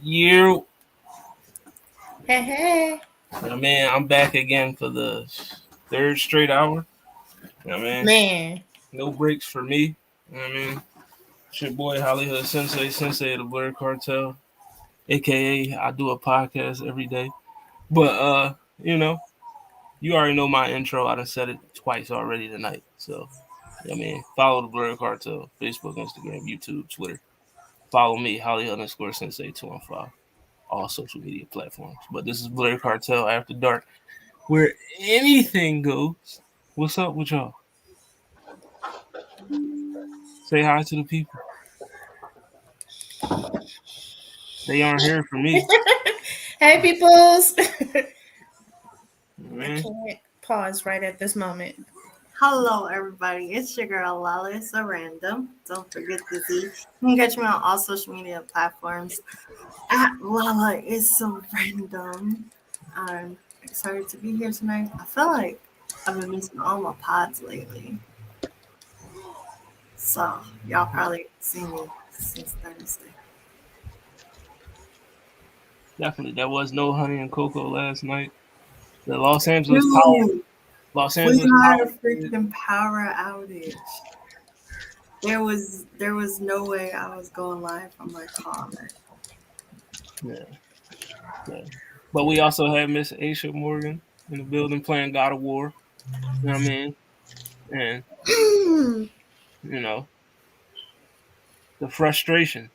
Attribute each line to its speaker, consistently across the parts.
Speaker 1: You,
Speaker 2: Hey.
Speaker 1: man, I'm back again for the third straight hour. Man,
Speaker 2: Man.
Speaker 1: no breaks for me. It's your boy Hollywood Sensei of the Blerd Cartel, aka I do a podcast every day. But you know, you already know my intro. I done said it twice already tonight. So, follow the Blerd Cartel, Facebook, Instagram, YouTube, Twitter. Follow me, Holly_Sensei 215, all social media platforms. But this is Blerd Cartel After Dark, where anything goes. What's up with y'all? Say hi to the people. They aren't here for me.
Speaker 2: Hey, peoples. I
Speaker 1: Man.
Speaker 2: can't pause right at this moment.
Speaker 3: Hello, everybody. It's your girl Lala. So random. Don't forget the Z. You can catch me on all social media platforms at Lala is so random. I'm excited to be here tonight. I feel like I've been missing all my pods lately. So y'all probably seen me since Thursday.
Speaker 1: Definitely. There was no honey and cocoa last night. The Los Angeles
Speaker 3: Dude,
Speaker 1: Los
Speaker 3: we
Speaker 1: Angeles
Speaker 3: had a
Speaker 1: Power.
Speaker 3: freaking power outage. There was no way I was going live from my car.
Speaker 1: Yeah. But we also had Miss Aisha Morgan in the building playing God of War. You know what I mean? And you know, the frustration.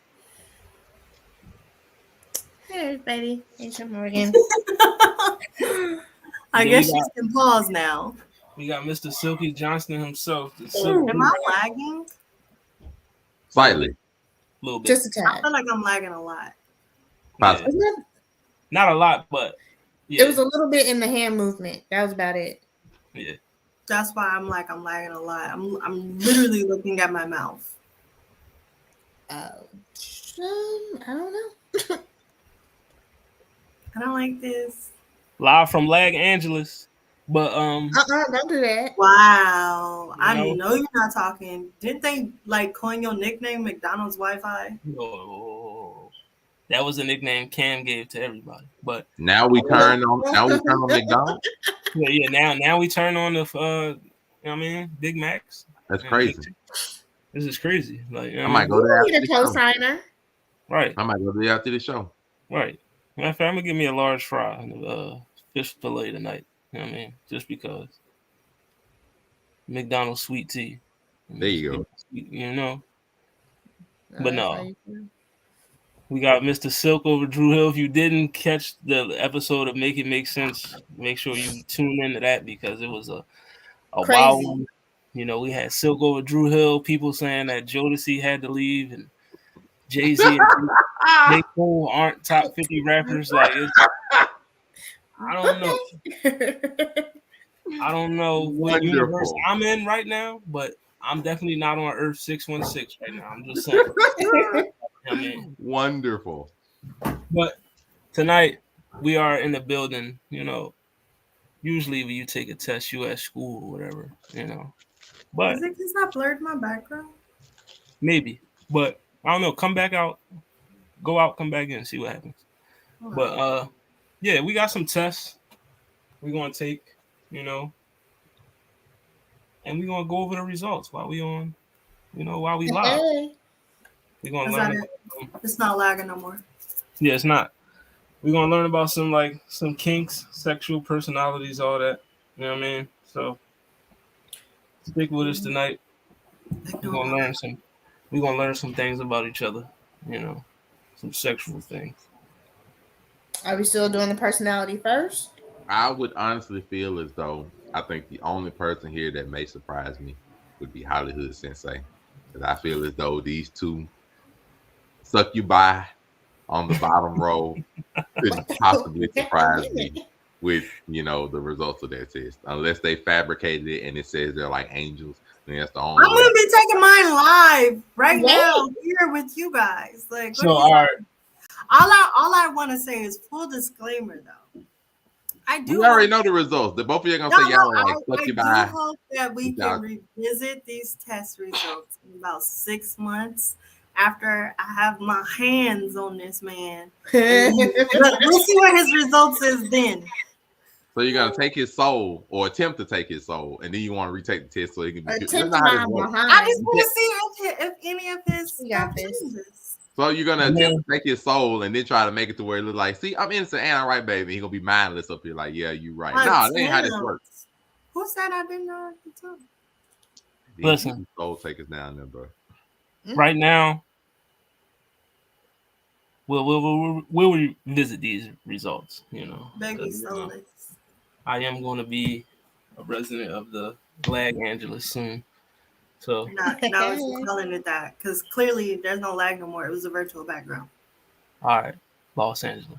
Speaker 2: Hey, everybody. Aisha Morgan.
Speaker 3: I
Speaker 1: Then
Speaker 3: guess you can pause now.
Speaker 1: we got Mr. Silky Johnston himself.
Speaker 3: Am I lagging?
Speaker 4: Slightly.
Speaker 1: A little bit.
Speaker 2: Just a
Speaker 3: I
Speaker 2: tad.
Speaker 3: feel like I'm lagging a lot.
Speaker 1: Yeah. Not a lot, but yeah.
Speaker 2: It was a little bit in the hand movement. That was about it.
Speaker 1: Yeah.
Speaker 3: That's why I'm lagging a lot. I'm literally looking at my mouth.
Speaker 2: I don't know.
Speaker 3: I don't like this.
Speaker 1: Live from Lag Angeles. But
Speaker 2: don't do that.
Speaker 3: Wow. I
Speaker 1: know
Speaker 3: you're not talking. Didn't they coin your nickname McDonald's Wi-Fi?
Speaker 1: No. That was a nickname Cam gave to everybody. But
Speaker 4: now we turn on McDonald's.
Speaker 1: Yeah. Now we turn on the Big Macs.
Speaker 4: That's crazy.
Speaker 1: This is crazy. Like
Speaker 4: I might go there after
Speaker 2: the co-signer.
Speaker 1: Right.
Speaker 4: I might go there after the show.
Speaker 1: Right. Matter of fact, I'm gonna give me a large fry and fish fillet tonight. You know what I mean? Just because. McDonald's sweet tea.
Speaker 4: There you go.
Speaker 1: You know. But no. We got Mr. Silk over Drew Hill. If you didn't catch the episode of Make It Make Sense, make sure you tune into that because it was a wild one. You know, we had Silk over Drew Hill, people saying that Jodeci had to leave and Jay-Z and J. Cole aren't top 50 rappers. Like, I don't know. I don't know what universe I'm in right now, but I'm definitely not on Earth 616 right now. I'm just saying.
Speaker 4: Wonderful.
Speaker 1: But tonight we are in the building. You know, usually when you take a test, you at school or whatever. You know, but
Speaker 3: is it because I blurred my background?
Speaker 1: Maybe, but I don't know. Come back out, go out, come back in, see what happens. But yeah, we got some tests we're gonna take. You know. And we're gonna go over the results while we live. We're gonna learn.
Speaker 3: It's not lagging no more.
Speaker 1: Yeah, it's not. We're gonna learn about some kinks, sexual personalities, all that. You know what I mean? So stick with us tonight. We're gonna learn some things about each other. You know, some sexual things.
Speaker 2: Are we still doing the personality first?
Speaker 4: I would honestly feel as though I think the only person here that may surprise me would be Hollywood Sensei. Because I feel as though these two suck you by on the bottom row couldn't possibly surprise me with, the results of their test. Unless they fabricated it and it says they're like angels. Then that's the only
Speaker 3: I'm going to be taking mine live right now here with you guys. Like,
Speaker 1: so, all right.
Speaker 3: All I want to say is full disclaimer, though.
Speaker 4: We already know the results. The both of you are gonna say y'all are like suck you by.
Speaker 3: I hope that we can revisit these test results in about 6 months after I have my hands on this man. We'll see what his results is then.
Speaker 4: So you're gonna take his soul or attempt to take his soul, and then you want to retake the test so he can be good. That's
Speaker 2: Attempt
Speaker 4: not how this
Speaker 2: mine
Speaker 4: works.
Speaker 2: behind.
Speaker 3: I just want to see if any of his
Speaker 2: You got
Speaker 3: stuff
Speaker 2: this.
Speaker 3: changes.
Speaker 4: So you're gonna attempt to take his soul and then try to make it to where it look like, see, I'm innocent and I'm right, baby. He gonna be mindless up here, like, yeah, you right. Nah, that ain't how this works.
Speaker 3: Who said I didn't know at the time?
Speaker 1: Listen.
Speaker 4: Soul takers down there, bro.
Speaker 1: Right now, we'll revisit these results. You know,
Speaker 3: Baby soulless.
Speaker 1: I am going to be a resident of the Lag Angeles soon. So
Speaker 3: now it's calling it that because clearly there's no lag no more. It was a virtual background.
Speaker 1: All right, Los Angeles.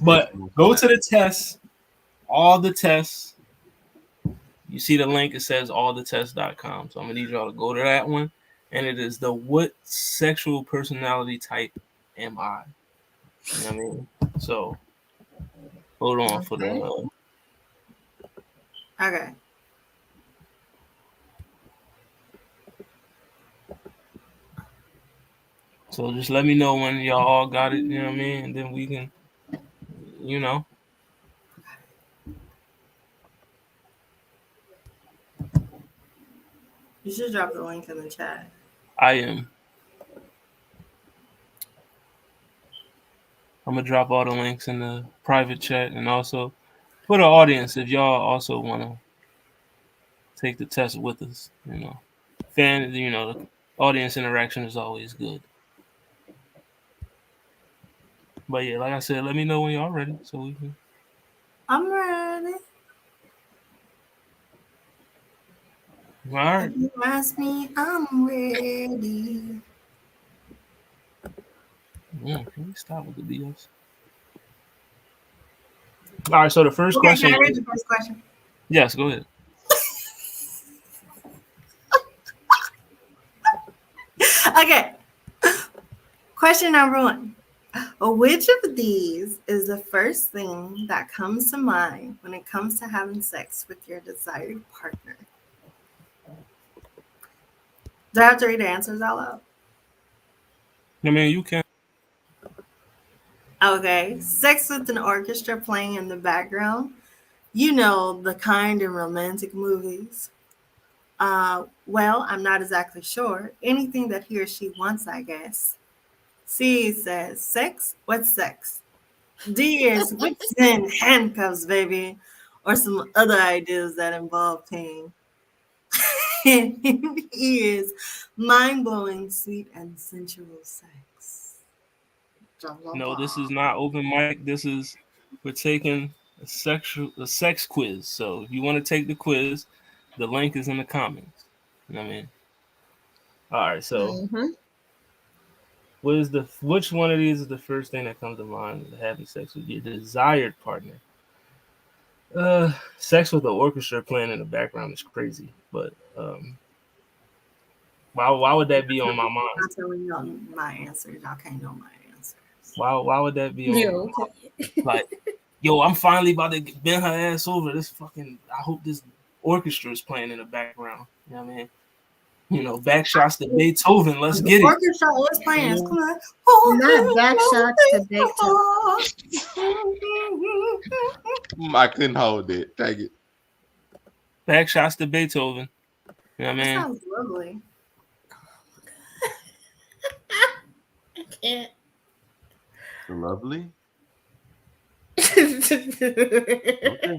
Speaker 1: But go to the tests, all the tests. You see the link, it says allthetest.com. So I'm going to need y'all to go to that one. And it is the what sexual personality type am I? You know what I mean? So hold on for the...
Speaker 3: Okay.
Speaker 1: So just let me know when y'all all got it, you know what I mean? And then we can, you know.
Speaker 3: You should drop the link in the chat.
Speaker 1: I am. I'm going to drop all the links in the private chat, and also for the audience, if y'all also want to take the test with us, you know. The audience interaction is always good. But yeah, like I said, let me know when y'all ready so we can.
Speaker 3: I'm ready.
Speaker 1: All right.
Speaker 3: If you ask me, I'm ready.
Speaker 1: Yeah, can we stop with the BS? All right, so the first question.
Speaker 3: Can I read the first question?
Speaker 1: Yes, go ahead.
Speaker 3: Okay. Question number 1. Which of these is the first thing that comes to mind when it comes to having sex with your desired partner? Do I have to read the answers out loud?
Speaker 1: I mean, you can.
Speaker 3: Okay. Sex with an orchestra playing in the background. You know, the kind in romantic movies. Well, I'm not exactly sure. Anything that he or she wants, I guess. C says, sex? What's sex? D is whips in handcuffs, baby. Or some other ideas that involve pain. And E is mind-blowing, sweet, and sensual sex.
Speaker 1: No, this is not open mic. We're taking a sex quiz. So if you want to take the quiz, the link is in the comments. You know what I mean? All right, so which one of these is the first thing that comes to mind when having sex with your desired partner? Sex with the orchestra playing in the background is crazy, but why would that be on my mind?
Speaker 3: I'm telling y'all my answers. Y'all can't know my answers.
Speaker 1: Why would that be on my mind? Like, yo, I'm finally about to bend her ass over. This fucking, I hope this orchestra is playing in the background. You know what I mean? You know, back shots to Beethoven. Let's get it.
Speaker 3: Orchestra was playing. Come on.
Speaker 2: Not back shots to Beethoven.
Speaker 4: I couldn't hold it. Take it.
Speaker 1: Back shots to Beethoven. You know what I mean?
Speaker 3: That sounds lovely.
Speaker 2: I can't.
Speaker 4: Lovely.
Speaker 2: Okay.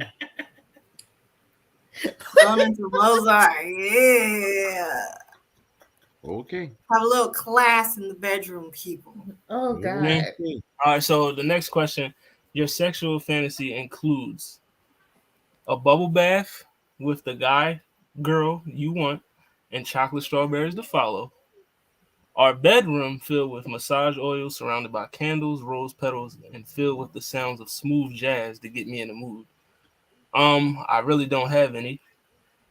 Speaker 3: Going into Mozart. Yeah.
Speaker 4: Okay.
Speaker 3: Have a little class in the bedroom, people.
Speaker 2: Oh, God.
Speaker 1: Mm-hmm. All right, so the next question. Your sexual fantasy includes a bubble bath with the guy, girl you want, and chocolate strawberries to follow. Our bedroom filled with massage oil surrounded by candles, rose petals, and filled with the sounds of smooth jazz to get me in the mood. I really don't have any.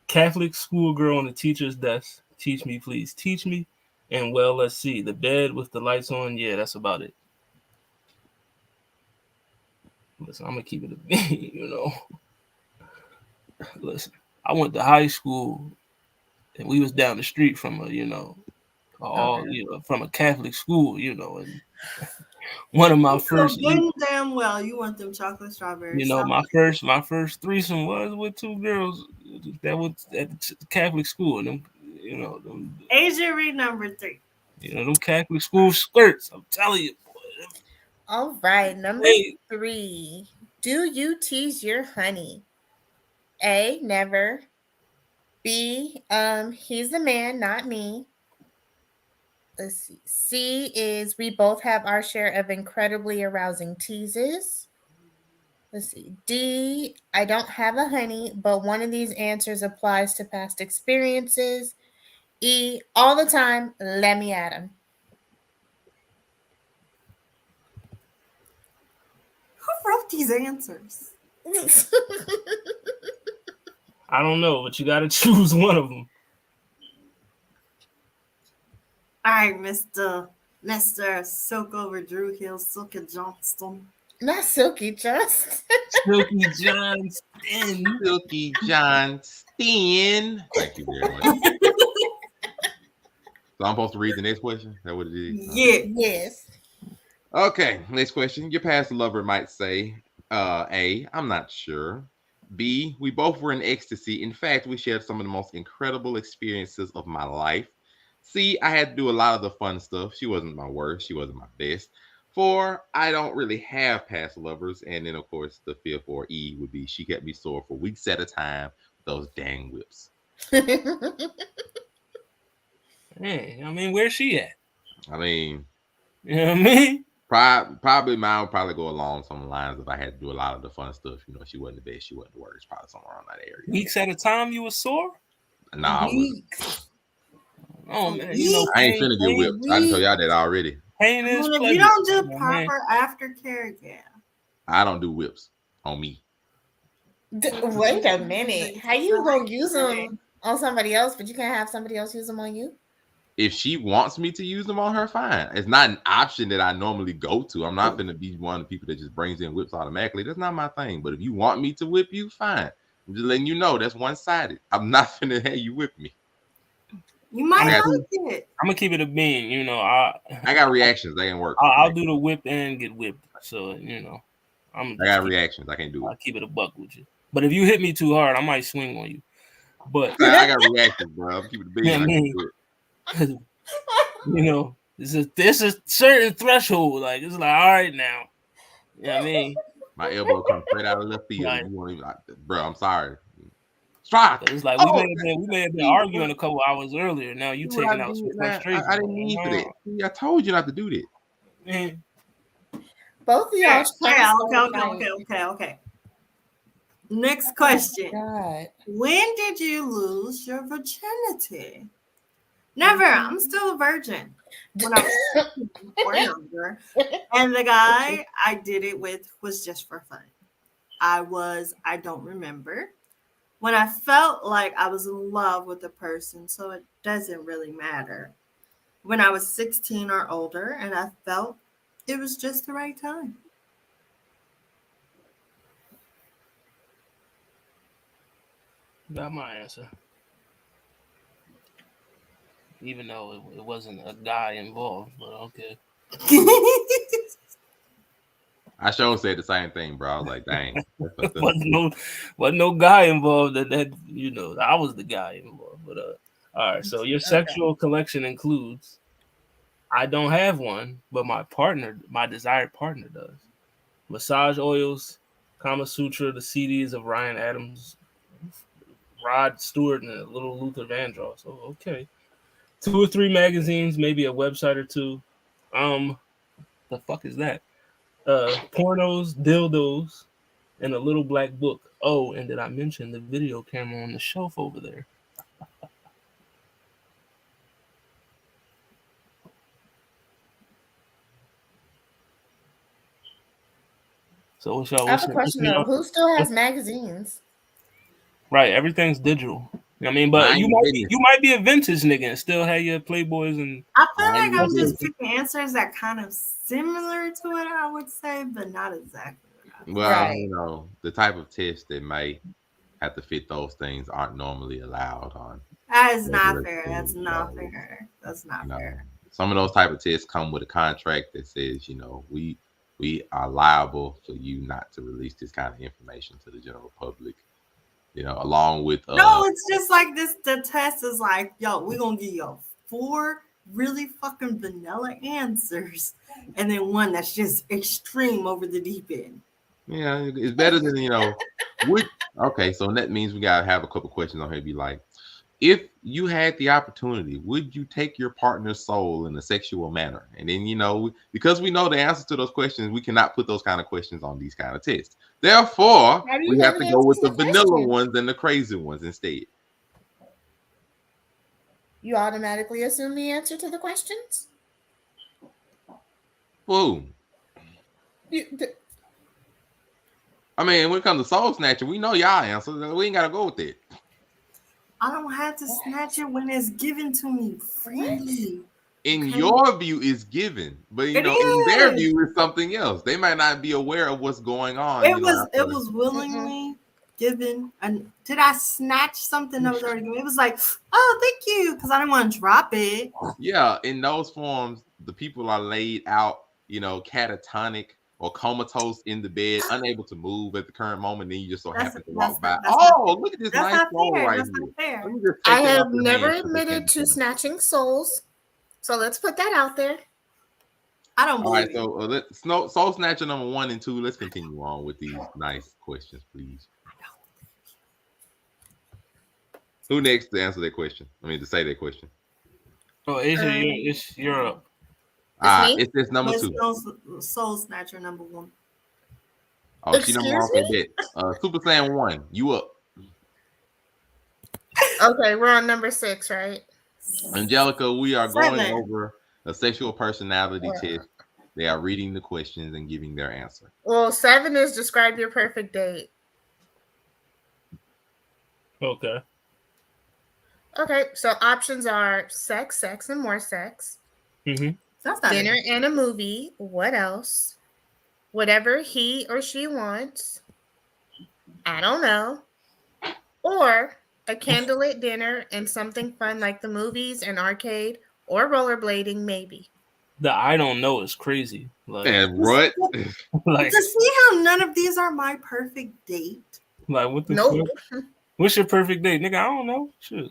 Speaker 1: Catholic schoolgirl on the teacher's desk. Teach me, please. Teach me. And well, let's see. The bed with the lights on. Yeah, that's about it. Listen, I'm gonna keep it a beat, you know. Listen, I went to high school and we was down the street from a all from a Catholic school, and one of my first,
Speaker 3: damn well you want them chocolate strawberries.
Speaker 1: my first threesome was with two girls that was at the Catholic school, and them,
Speaker 3: Asia read number 3.
Speaker 1: Them Catholic school skirts. I'm telling you, boy.
Speaker 2: All right, number 3. Do you tease your honey? A, never. B, he's the man, not me. Let's see. C is we both have our share of incredibly arousing teases. Let's see. D, I don't have a honey, but one of these answers applies to past experiences. E, all the time, let me at him.
Speaker 3: Who wrote these answers?
Speaker 1: I don't know, but you got to choose one of them.
Speaker 3: All right, Mr. Silk over Drew Hill, Silky Johnston.
Speaker 2: Not Silky Johnston.
Speaker 1: Silky Johnston.
Speaker 4: Silky Johnston. Thank you very much. So I'm supposed to read the next question? Is that what it is?
Speaker 3: Yeah.
Speaker 2: Yes.
Speaker 4: Okay, next question. Your past lover might say, A, I'm not sure. B, we both were in ecstasy. In fact, we shared some of the most incredible experiences of my life. C, I had to do a lot of the fun stuff. She wasn't my worst. She wasn't my best. 4, I don't really have past lovers. And then, of course, the fifth or E would be she kept me sore for weeks at a time with those dang whips.
Speaker 1: Hey, I mean, where's she at?
Speaker 4: I mean,
Speaker 1: you know what I mean?
Speaker 4: Probably mine would probably go along some lines if I had to do a lot of the fun stuff. She wasn't the best, she wasn't the worst, probably somewhere around that area.
Speaker 1: Weeks at a time, you were sore?
Speaker 4: Nah, I wasn't.
Speaker 1: Oh man,
Speaker 4: I ain't finna get whipped. I told y'all that already.
Speaker 1: Pain is
Speaker 3: if you don't do proper aftercare,
Speaker 4: I don't do whips on me.
Speaker 2: Wait a minute. How you gonna use them on somebody else, but you can't have somebody else use them on you?
Speaker 4: If she wants me to use them on her, fine. It's not an option that I normally go to. I'm not gonna be one of the people that just brings in whips automatically. That's not my thing. But if you want me to whip you, fine. I'm just letting you know that's one-sided. I'm not gonna have you whip me.
Speaker 3: You might like it.
Speaker 1: I'm gonna keep it a bean. I
Speaker 4: got reactions. They ain't work.
Speaker 1: I'll do the whip and get whipped. So I
Speaker 4: got reactions. I can't do it.
Speaker 1: I'll keep it a buck with you. But if you hit me too hard, I might swing on you. But
Speaker 4: I got reactions, bro. I'm keeping the bean. I can do
Speaker 1: it. There's a certain threshold. Like it's like, all right now. You know what I mean?
Speaker 4: My elbow comes straight out of left field. Right. You won't even, bro, I'm sorry. Strike.
Speaker 1: It's like we may have been arguing a couple hours earlier. Now you taking out some frustration.
Speaker 4: I didn't mean for that. I told you not to do that.
Speaker 1: Man.
Speaker 2: Both of y'all.
Speaker 3: Okay. Next question. Oh, when did you lose your virginity? Never. I'm still a virgin. When I was younger. And the guy I did it with was just for fun. I don't remember. When I felt like I was in love with the person, so it doesn't really matter. When I was 16 or older and I felt it was just the right time.
Speaker 1: Got my answer. Even though it wasn't a guy involved, but okay.
Speaker 4: I sure said the same thing, bro. I was like, dang.
Speaker 1: wasn't no guy involved that I was the guy involved. But all right, so your sexual collection includes I don't have one, but my desired partner does. Massage oils, Kama Sutra, the CDs of Ryan Adams, Rod Stewart, and Little Luther Vandross. Oh, okay. 2 or 3 magazines, maybe a website or 2. The fuck is that? Pornos, dildos, and a little black book. Oh, and did I mention the video camera on the shelf over there? So what's y'all?
Speaker 2: I have a question though. Who still has magazines?
Speaker 1: Right, everything's digital. I mean, but you might be a vintage nigga and still have your Playboys and.
Speaker 3: I feel like I'm just picking answers that kind of similar to what I would say, but not exactly.
Speaker 4: Well, the type of test that may have to fit those things aren't normally allowed on.
Speaker 3: That is not
Speaker 4: regular
Speaker 3: fair.
Speaker 4: schools.
Speaker 3: That's not
Speaker 4: So,
Speaker 3: fair. That's not
Speaker 4: you know,
Speaker 3: fair.
Speaker 4: some of those type of tests come with a contract that says, we are liable for you not to release this kind of information to the general public. Along with
Speaker 3: No, it's just like this. The test is like, yo, we're gonna give you 4 really fucking vanilla answers, and then one that's just extreme over the deep end.
Speaker 4: Yeah, it's better than okay, so that means we gotta have a couple questions on here. Be like, if you had the opportunity, would you take your partner's soul in a sexual manner? And then, because we know the answer to those questions, we cannot put those kind of questions on these kind of tests. Therefore, we have to go with the vanilla ones and the crazy ones instead.
Speaker 2: You automatically assume the answer to the questions?
Speaker 4: Whoa. I mean, when it comes to soul snatching, we know y'all answer. We ain't got to go with it.
Speaker 3: I don't have to snatch it when it's given to me freely.
Speaker 4: In your view, it's given, but in their view, it's something else. They might not be aware of what's going on.
Speaker 3: It was willingly given. And did I snatch something that was already given? It was like, oh, thank you, because I didn't want to drop it.
Speaker 4: Yeah, in those forms, the people are laid out, catatonic or comatose in the bed, unable to move at the current moment. Then you just so happen to walk by. Oh, look at this nice soul right here.
Speaker 2: I have never admitted to snatching souls, so let's put that out there.
Speaker 3: I don't believe it.
Speaker 4: All right, so soul snatcher number 1 and 2. Let's continue on with these nice questions, please. Who next to answer that question? To say that question.
Speaker 1: Oh, Asia, you're up.
Speaker 4: It's this number 2.
Speaker 3: Soul snatcher number 1.
Speaker 4: Oh, she number 1 for that. Super Saiyan 1, you up?
Speaker 2: Okay, we're on number 6, right?
Speaker 4: Angelica, we are going over a sexual personality test. They are reading the questions and giving their answer.
Speaker 2: Well, 7 is describe your perfect date.
Speaker 1: Okay.
Speaker 2: Okay, so options are sex, sex, and more sex.
Speaker 1: Mm-hmm.
Speaker 2: Dinner and a movie. What else? Whatever he or she wants. I don't know. Or a candlelit dinner and something fun like the movies and arcade or rollerblading, maybe.
Speaker 1: The I don't know is crazy.
Speaker 4: And what?
Speaker 3: To see how none of these are my perfect date.
Speaker 1: Like what the
Speaker 2: fuck?
Speaker 1: What's your perfect date, nigga? I don't know. Shit.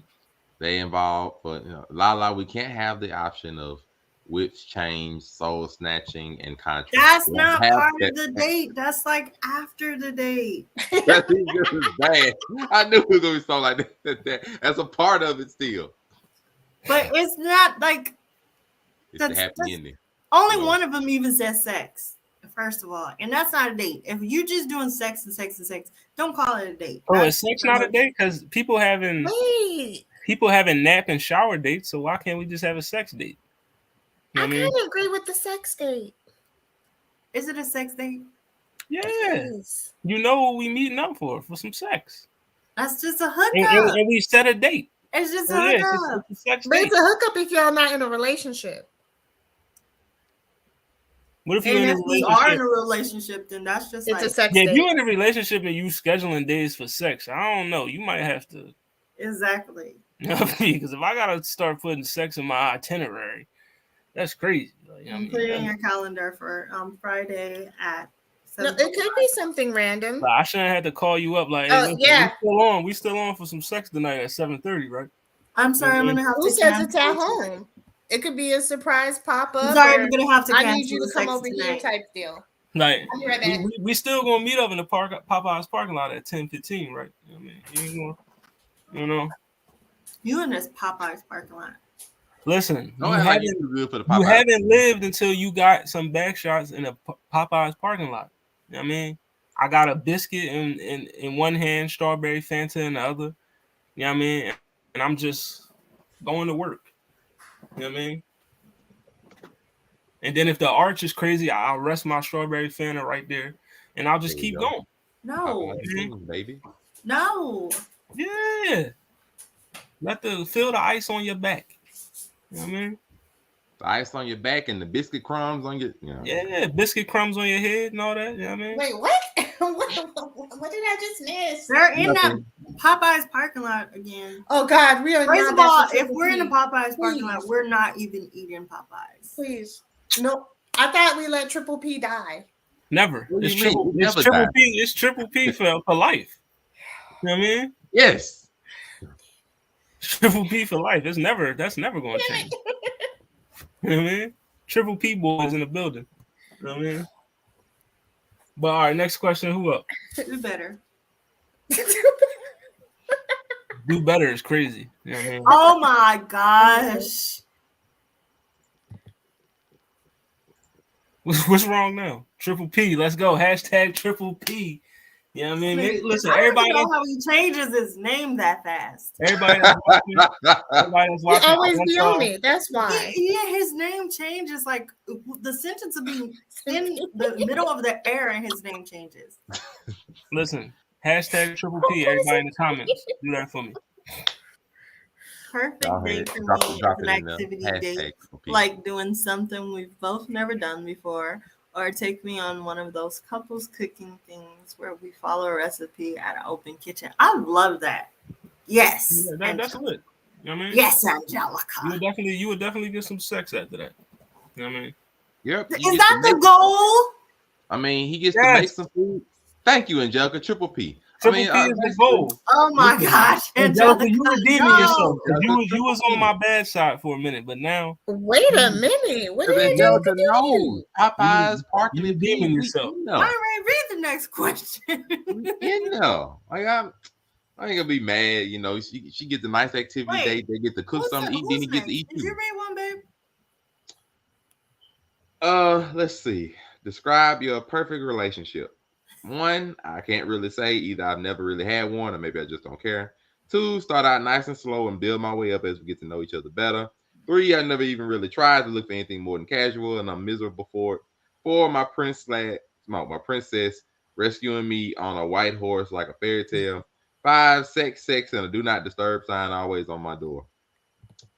Speaker 4: They involve, but Lala, we can't have the option of which change, soul snatching, and contract.
Speaker 3: That's not part of the date. That's like after the date.
Speaker 4: That's just as bad. I knew it was gonna be something like that. That's a part of it still.
Speaker 3: But it's not like
Speaker 4: it's the happy ending.
Speaker 3: Only one of them even says sex, first of all, and that's not a date. If you just doing sex and sex and sex, don't call it a date.
Speaker 1: Oh, is sex not a date? Because people having nap and shower dates, so why can't we just have a sex date?
Speaker 2: I kind of agree with the sex date.
Speaker 3: Is it a sex date?
Speaker 1: Yeah. You know what we meeting up for some sex.
Speaker 3: That's just a hookup.
Speaker 1: And we set a date.
Speaker 3: It's just a hookup.
Speaker 2: It's a hookup if y'all not in a relationship.
Speaker 1: What if you're
Speaker 3: in a relationship? Are in a relationship, then that's just
Speaker 2: a sex date.
Speaker 1: If you're in a relationship and you scheduling days for sex, I don't know. You might have to.
Speaker 3: Exactly.
Speaker 1: Because if I gotta start putting sex in my itinerary, that's crazy.
Speaker 3: Put it in your calendar for Friday at 7.
Speaker 2: No, it could be something random.
Speaker 1: But I shouldn't have to call you up like, hey, listen, we still on for some sex tonight at 7:30, right?
Speaker 3: I'm sorry, I'm gonna have to.
Speaker 2: Who says it's at home? It could be a surprise pop up.
Speaker 3: Sorry, I'm gonna have to.
Speaker 2: I need you to come over here type deal.
Speaker 1: Like we still gonna meet up in the Popeye's parking lot at 10:15, right? I mean,
Speaker 3: you in this Popeye's parking lot.
Speaker 1: Listen, you haven't lived until you got some back shots in a Popeye's parking lot. You know what I mean? I got a biscuit in one hand, strawberry Fanta in the other. You know what I mean? And I'm just going to work. You know what I mean? And then if the arch is crazy, I'll rest my strawberry Fanta right there, and I'll just keep going.
Speaker 3: No,
Speaker 4: baby.
Speaker 3: No.
Speaker 1: Yeah. Feel the ice on your back. You know what I mean?
Speaker 4: The ice on your back and the biscuit crumbs on your
Speaker 1: Yeah, biscuit crumbs on your head and all that. You know what I mean?
Speaker 2: Wait, what? What did I just miss?
Speaker 3: They're in that Popeye's parking lot again.
Speaker 2: Oh God, we are.
Speaker 3: First of all, if we're in a Popeye's parking lot, we're not even eating Popeyes.
Speaker 2: Please, no. I thought we let Triple P die.
Speaker 1: Never. It's triple.
Speaker 4: It's
Speaker 1: Triple P. It's Triple P for life. You know what I mean?
Speaker 4: Yes.
Speaker 1: Triple P for life. That's never going to change. You know what I mean? Triple P boys in the building. You know what I mean? But all right, next question. Who up?
Speaker 3: Do better.
Speaker 1: Do better is crazy. You know what I mean?
Speaker 3: Oh my gosh.
Speaker 1: What's wrong now? Triple P. Let's go. Hashtag Triple P. You know what I mean? Listen,
Speaker 3: I
Speaker 1: everybody
Speaker 3: don't know how he changes his name that fast.
Speaker 1: Everybody that's watching.
Speaker 2: He always be on it. That's why.
Speaker 3: Yeah, his name changes. Like the sentence will be in the middle of the air, and his name changes.
Speaker 1: Listen, hashtag Triple P. Everybody in the comments, do that for me.
Speaker 3: Perfect date for me is an activity date, like doing something we've both never done before, or take me on one of those couples cooking things where we follow a recipe at an open kitchen. I love that. Yes,
Speaker 1: yeah, that's lit. You know what I mean?
Speaker 3: Yes, Angelica.
Speaker 1: You would definitely get some sex after that. You know what I mean?
Speaker 4: Yep.
Speaker 3: Is that the goal?
Speaker 4: I mean, he gets to make some food. Thank you, Angelica. Triple P.
Speaker 1: Triple P is the goal.
Speaker 3: Oh my gosh,
Speaker 1: Angelica, you redeeming yourself. You was on my bad side for a minute, but now
Speaker 2: wait a minute. What did
Speaker 4: Angelica knows Popeyes parking and
Speaker 1: redeeming yourself.
Speaker 3: All right, read the next question.
Speaker 4: Like I ain't gonna be mad. You know, she gets a nice activity day. They get to cook something to eat. Then he gets to eat too.
Speaker 3: Did you read one, babe?
Speaker 4: Let's see. Describe your perfect relationship. 1, I can't really say. Either I've never really had one, or maybe I just don't care. 2, start out nice and slow and build my way up as we get to know each other better. 3, I never even really tried to look for anything more than casual, and I'm miserable for it. 4, my princess rescuing me on a white horse like a fairy tale. 5, sex, and a do not disturb sign always on my door.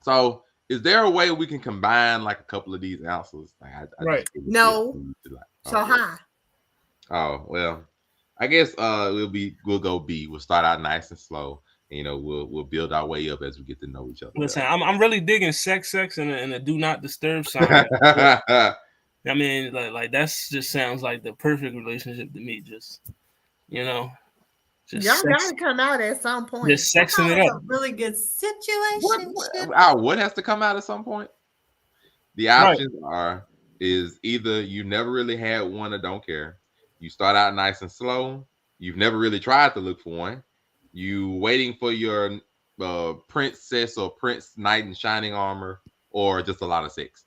Speaker 4: So, is there a way we can combine like a couple of these answers?
Speaker 2: Right. No. So high.
Speaker 4: Oh, well, I guess we'll go B. We'll start out nice and slow. And, you know, we'll build our way up as we get to know each other.
Speaker 1: Listen, I'm really digging sex, and a do not disturb sign. I mean, like that's just sounds like the perfect relationship to me. Just, you know,
Speaker 2: just y'all gotta come out at some point.
Speaker 1: Just sexing it up.
Speaker 3: A really good situation.
Speaker 4: What has to come out at some point? The options is either you never really had one or don't care. You start out nice and slow. You've never really tried to look for one. You waiting for your princess or prince knight in shining armor, or just a lot of sex.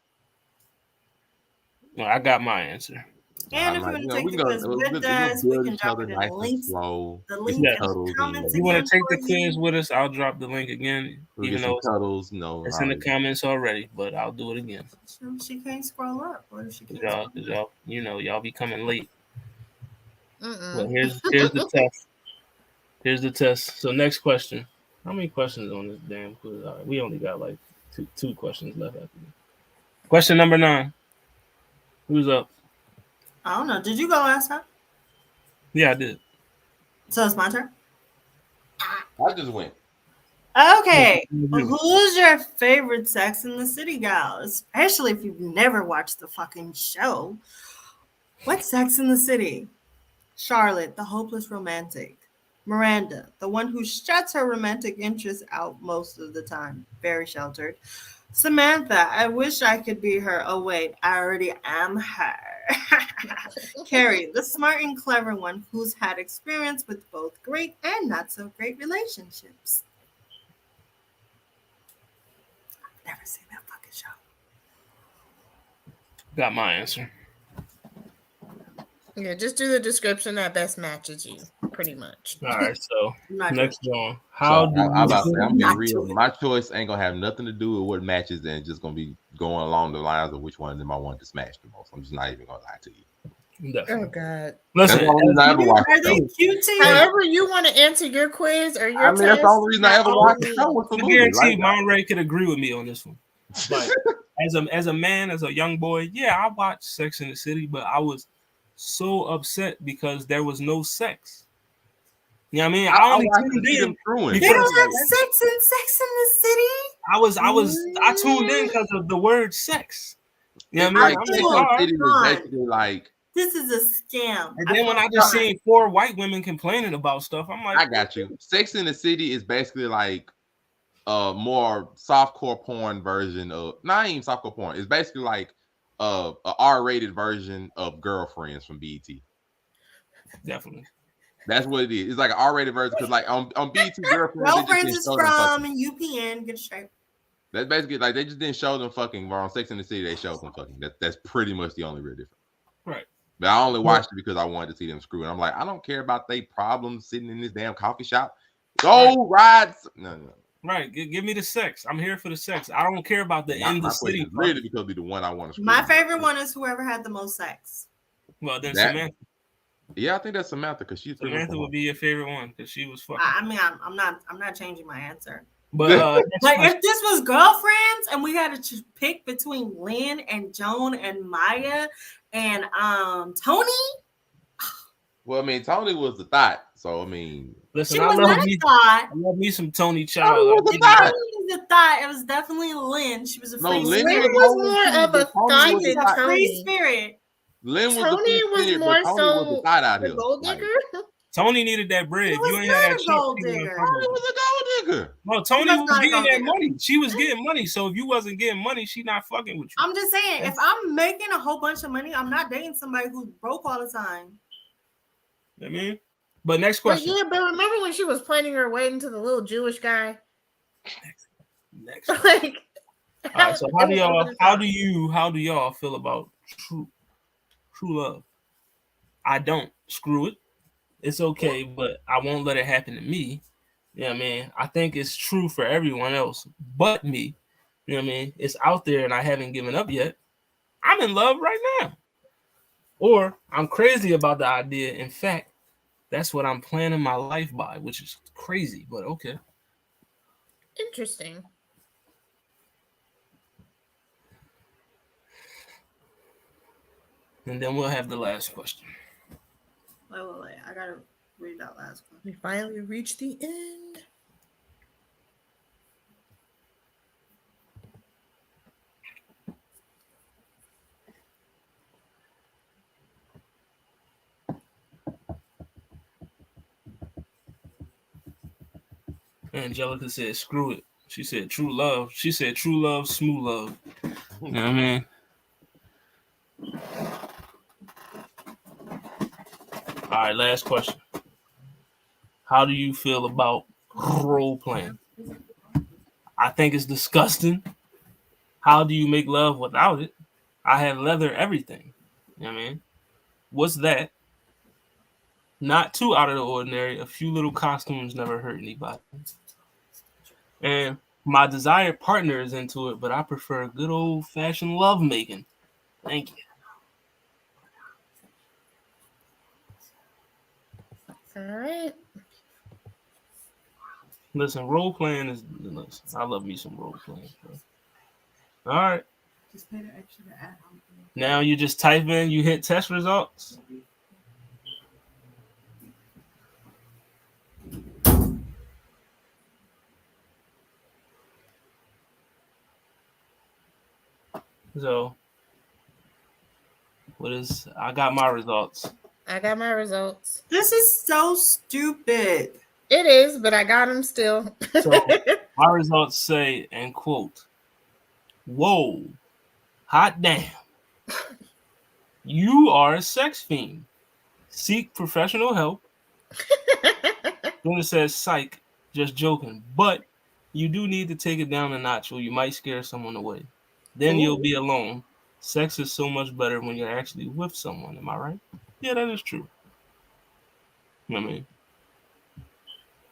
Speaker 1: Well, I got my answer.
Speaker 3: And if you want to take the quiz with us, we can drop it in the links. The link in the comments.
Speaker 1: If you want to take the quiz with us, I'll drop the link again. Even though it's in the comments already, but I'll do it again.
Speaker 3: She can't scroll up. What if she can't?
Speaker 1: Y'all, y'all be coming late. Well, here's the test. Here's the test. So next question. How many questions on this damn quiz? All right, we only got like two questions left after this. Question number 9. Who's up?
Speaker 3: I don't know. Did you go last time?
Speaker 1: Yeah, I did.
Speaker 3: So it's my turn?
Speaker 4: I just went.
Speaker 3: Okay. Who's your favorite Sex in the City gal? Especially if you've never watched the fucking show. What's Sex in the City? Charlotte, the hopeless romantic. Miranda, the one who shuts her romantic interest out most of the time. Very sheltered. Samantha, I wish I could be her. Oh, wait, I already am her. Carrie, the smart and clever one who's had experience with both great and not so great relationships. I've never seen that fucking show.
Speaker 1: Got my answer.
Speaker 2: Yeah, just do the description that best matches you, pretty much.
Speaker 1: All right, so next one.
Speaker 4: I'm being real. My choice ain't gonna have nothing to do with what matches, and just gonna be going along the lines of which one of them I want to smash the most. I'm just not even gonna lie to you.
Speaker 1: Definitely.
Speaker 2: Oh God!
Speaker 1: Listen,
Speaker 3: are they cute to you?
Speaker 2: However you want to answer your quiz or your test.
Speaker 4: That's the only reason I ever watched the show.
Speaker 1: I guarantee Monterey could agree with me on this one. Like, as a man, as a young boy, yeah, I watched Sex in the City, but I was so upset because there was no sex. You know what I mean?
Speaker 4: I
Speaker 1: only
Speaker 4: watched
Speaker 1: tuned
Speaker 4: to see them
Speaker 1: in.
Speaker 4: screwing.
Speaker 3: They don't have sex in Sex in the City.
Speaker 1: I tuned in because of the word sex. You know
Speaker 4: It's
Speaker 1: what I
Speaker 4: like
Speaker 1: mean?
Speaker 4: Sex
Speaker 1: I'm
Speaker 4: and
Speaker 1: like,
Speaker 4: the City was
Speaker 3: Come on.
Speaker 4: basically like.
Speaker 3: This is a scam.
Speaker 1: and then when I just seen 4 white women complaining about stuff, I'm like,
Speaker 4: I got you. Sex in the City is basically like more softcore porn version of not even softcore porn. It's basically like a R-rated version of Girlfriends from BET.
Speaker 1: Definitely.
Speaker 4: That's what it is. It's like an R-rated version because like on BET
Speaker 3: Girlfriends is from UPN. Get straight.
Speaker 4: That's basically like they just didn't show them fucking. But on Sex in the City, they showed them fucking. That's pretty much the only real difference.
Speaker 1: Right.
Speaker 4: But I only watched it because I wanted to see them screw. And I'm like, I don't care about they problems sitting in this damn coffee shop. Go rides. No.
Speaker 1: Right. Give me the sex. I'm here for the sex. I don't care about the in the city.
Speaker 4: Really, because it'll be the one I want to screw.
Speaker 3: My favorite one is whoever had the most sex.
Speaker 1: Well, then Samantha.
Speaker 4: Yeah, I think that's Samantha because
Speaker 1: Samantha would be your favorite one because she was fucking.
Speaker 3: I mean, I'm not changing my answer.
Speaker 1: But
Speaker 3: like if this was Girlfriends and we had to pick between Lynn and Joan and Maya and Tony.
Speaker 4: Well, I mean, Tony was the thought, so I mean,
Speaker 1: listen,
Speaker 3: she was not a thought.
Speaker 1: I love me some Tony Child.
Speaker 3: Tony was a thought. It was definitely Lynn. She was a free spirit.
Speaker 2: Lynn was more of a thought than Tony.
Speaker 3: Free spirit.
Speaker 4: Lynn was
Speaker 2: Tony was more so
Speaker 4: a
Speaker 2: gold digger.
Speaker 1: Tony needed that bread.
Speaker 3: He was
Speaker 1: you ain't
Speaker 3: not
Speaker 1: had
Speaker 3: a
Speaker 1: that
Speaker 3: gold digger.
Speaker 4: Tony was a gold digger.
Speaker 1: No, Tony was getting that money. She was getting money. So if you wasn't getting money, she not fucking with you.
Speaker 3: I'm just saying, if I'm making a whole bunch of money, I'm not dating somebody who's broke all the time.
Speaker 1: I mean, but next question.
Speaker 2: But remember when she was planning her wedding to the little Jewish guy?
Speaker 1: Next.
Speaker 2: Like,
Speaker 1: all right, so how do y'all feel about true love? I don't. Screw it. It's okay, but I won't let it happen to me. You know what I mean? I think it's true for everyone else but me. You know what I mean? It's out there and I haven't given up yet. I'm in love right now. Or I'm crazy about the idea. In fact, that's what I'm planning my life by, which is crazy, but okay.
Speaker 2: Interesting.
Speaker 1: And then we'll have the last question.
Speaker 3: Wait. I gotta read that last one.
Speaker 2: We finally reached the end.
Speaker 1: Angelica said, screw it. She said, true love. She said, true love, smooth love. You know what I mean? All right, last question. How do you feel about role playing? I think it's disgusting. How do you make love without it? I have leather everything. You know what I mean? What's that? Not too out of the ordinary. A few little costumes never hurt anybody. And my desired partner is into it, but I prefer good old-fashioned love making. Thank you.
Speaker 2: All right.
Speaker 1: Listen, role playing is. Listen, I love me some role playing. All right.
Speaker 3: Just pay the extra to add on.
Speaker 1: Now you just type in, you hit test results. So, I got my results.
Speaker 2: I got my results.
Speaker 3: This is so stupid.
Speaker 2: It is, but I got them still.
Speaker 1: So, my results say, and quote, whoa, hot damn. You are a sex fiend. Seek professional help. Then it says, psych, just joking. But you do need to take it down a notch or you might scare someone away. Then you'll be alone. Sex is so much better when you're actually with someone. Am I right? Yeah, that is true. You know what I mean?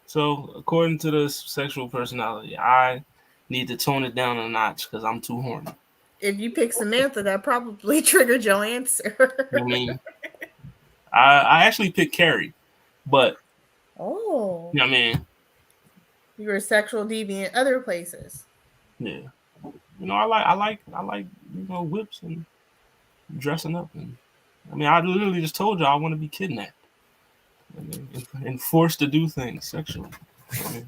Speaker 1: So, according to this sexual personality, I need to tone it down a notch because I'm too horny.
Speaker 2: If you pick Samantha, that probably triggered your answer.
Speaker 1: I mean, I actually picked Carrie, but
Speaker 2: you
Speaker 1: know what I mean?
Speaker 2: You were sexual deviant other places.
Speaker 1: Yeah. You know, I like whips and dressing up, and I mean, I literally just told you I want to be kidnapped. and forced to do things sexually.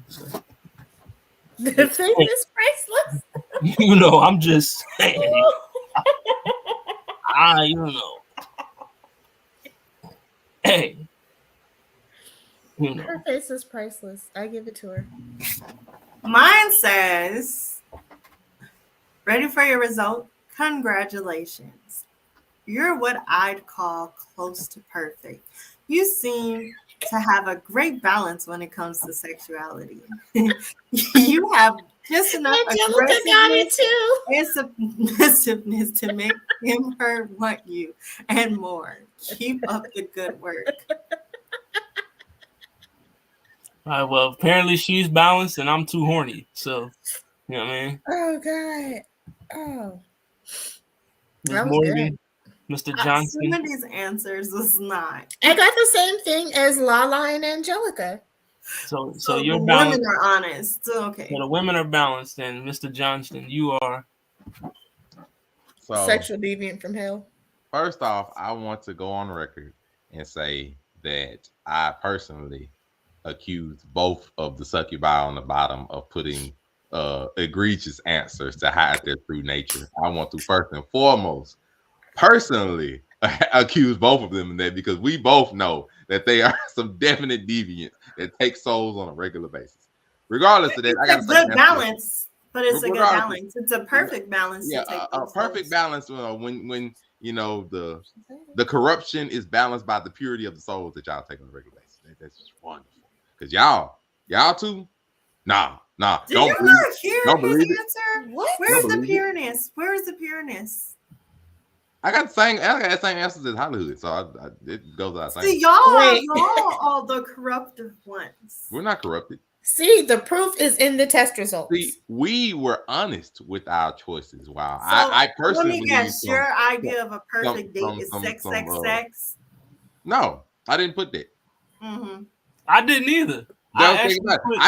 Speaker 1: So.
Speaker 2: The faith is priceless.
Speaker 1: You know, I'm just saying. You know. Hey. You know.
Speaker 2: Her face is priceless. I give it to her.
Speaker 3: Mine says, ready for your result? Congratulations. You're what I'd call close to perfect. You seem to have a great balance when it comes to sexuality. You have just enough aggressiveness and submissiveness to make him, her want you and more. Keep up the good work.
Speaker 1: All right, well, apparently she's balanced and I'm too horny. So, you know what I mean?
Speaker 2: Oh, God. Oh.
Speaker 1: Ms. Morgan, Mr. Johnson.
Speaker 3: Some of these answers was not.
Speaker 2: I got the same thing as Lala and Angelica.
Speaker 1: So you're
Speaker 3: the
Speaker 1: balanced.
Speaker 3: Women are honest. Okay.
Speaker 1: So the women are balanced, and Mr. Johnston, you are
Speaker 2: sexual deviant from hell.
Speaker 4: First off, I want to go on record and say that I personally accused both of the succubi on the bottom of putting egregious answers to hide their true nature. I want to first and foremost personally accuse both of them in that, because we both know that they are some definite deviants that take souls on a regular basis. Regardless of that,
Speaker 3: I got a good balance, but it's a good balance. It's a perfect balance.
Speaker 4: Yeah, a perfect balance when you know the corruption is balanced by the purity of the souls that y'all take on a regular basis. That's just wonderful. Because y'all too, nah.
Speaker 3: Did don't you not hear his answer?
Speaker 2: What?
Speaker 3: Where's the pureness? Where is the pureness?
Speaker 4: I got the same answers as Hollywood, so it goes without saying.
Speaker 3: See, y'all are all the corruptive ones.
Speaker 4: We're not corrupted.
Speaker 2: See, the proof is in the test results.
Speaker 4: See, we were honest with our choices. Wow, so, I personally.
Speaker 3: Let me guess, your idea of a perfect date is sex.
Speaker 4: No, I didn't put that.
Speaker 3: Mm-hmm.
Speaker 1: I didn't either.
Speaker 4: I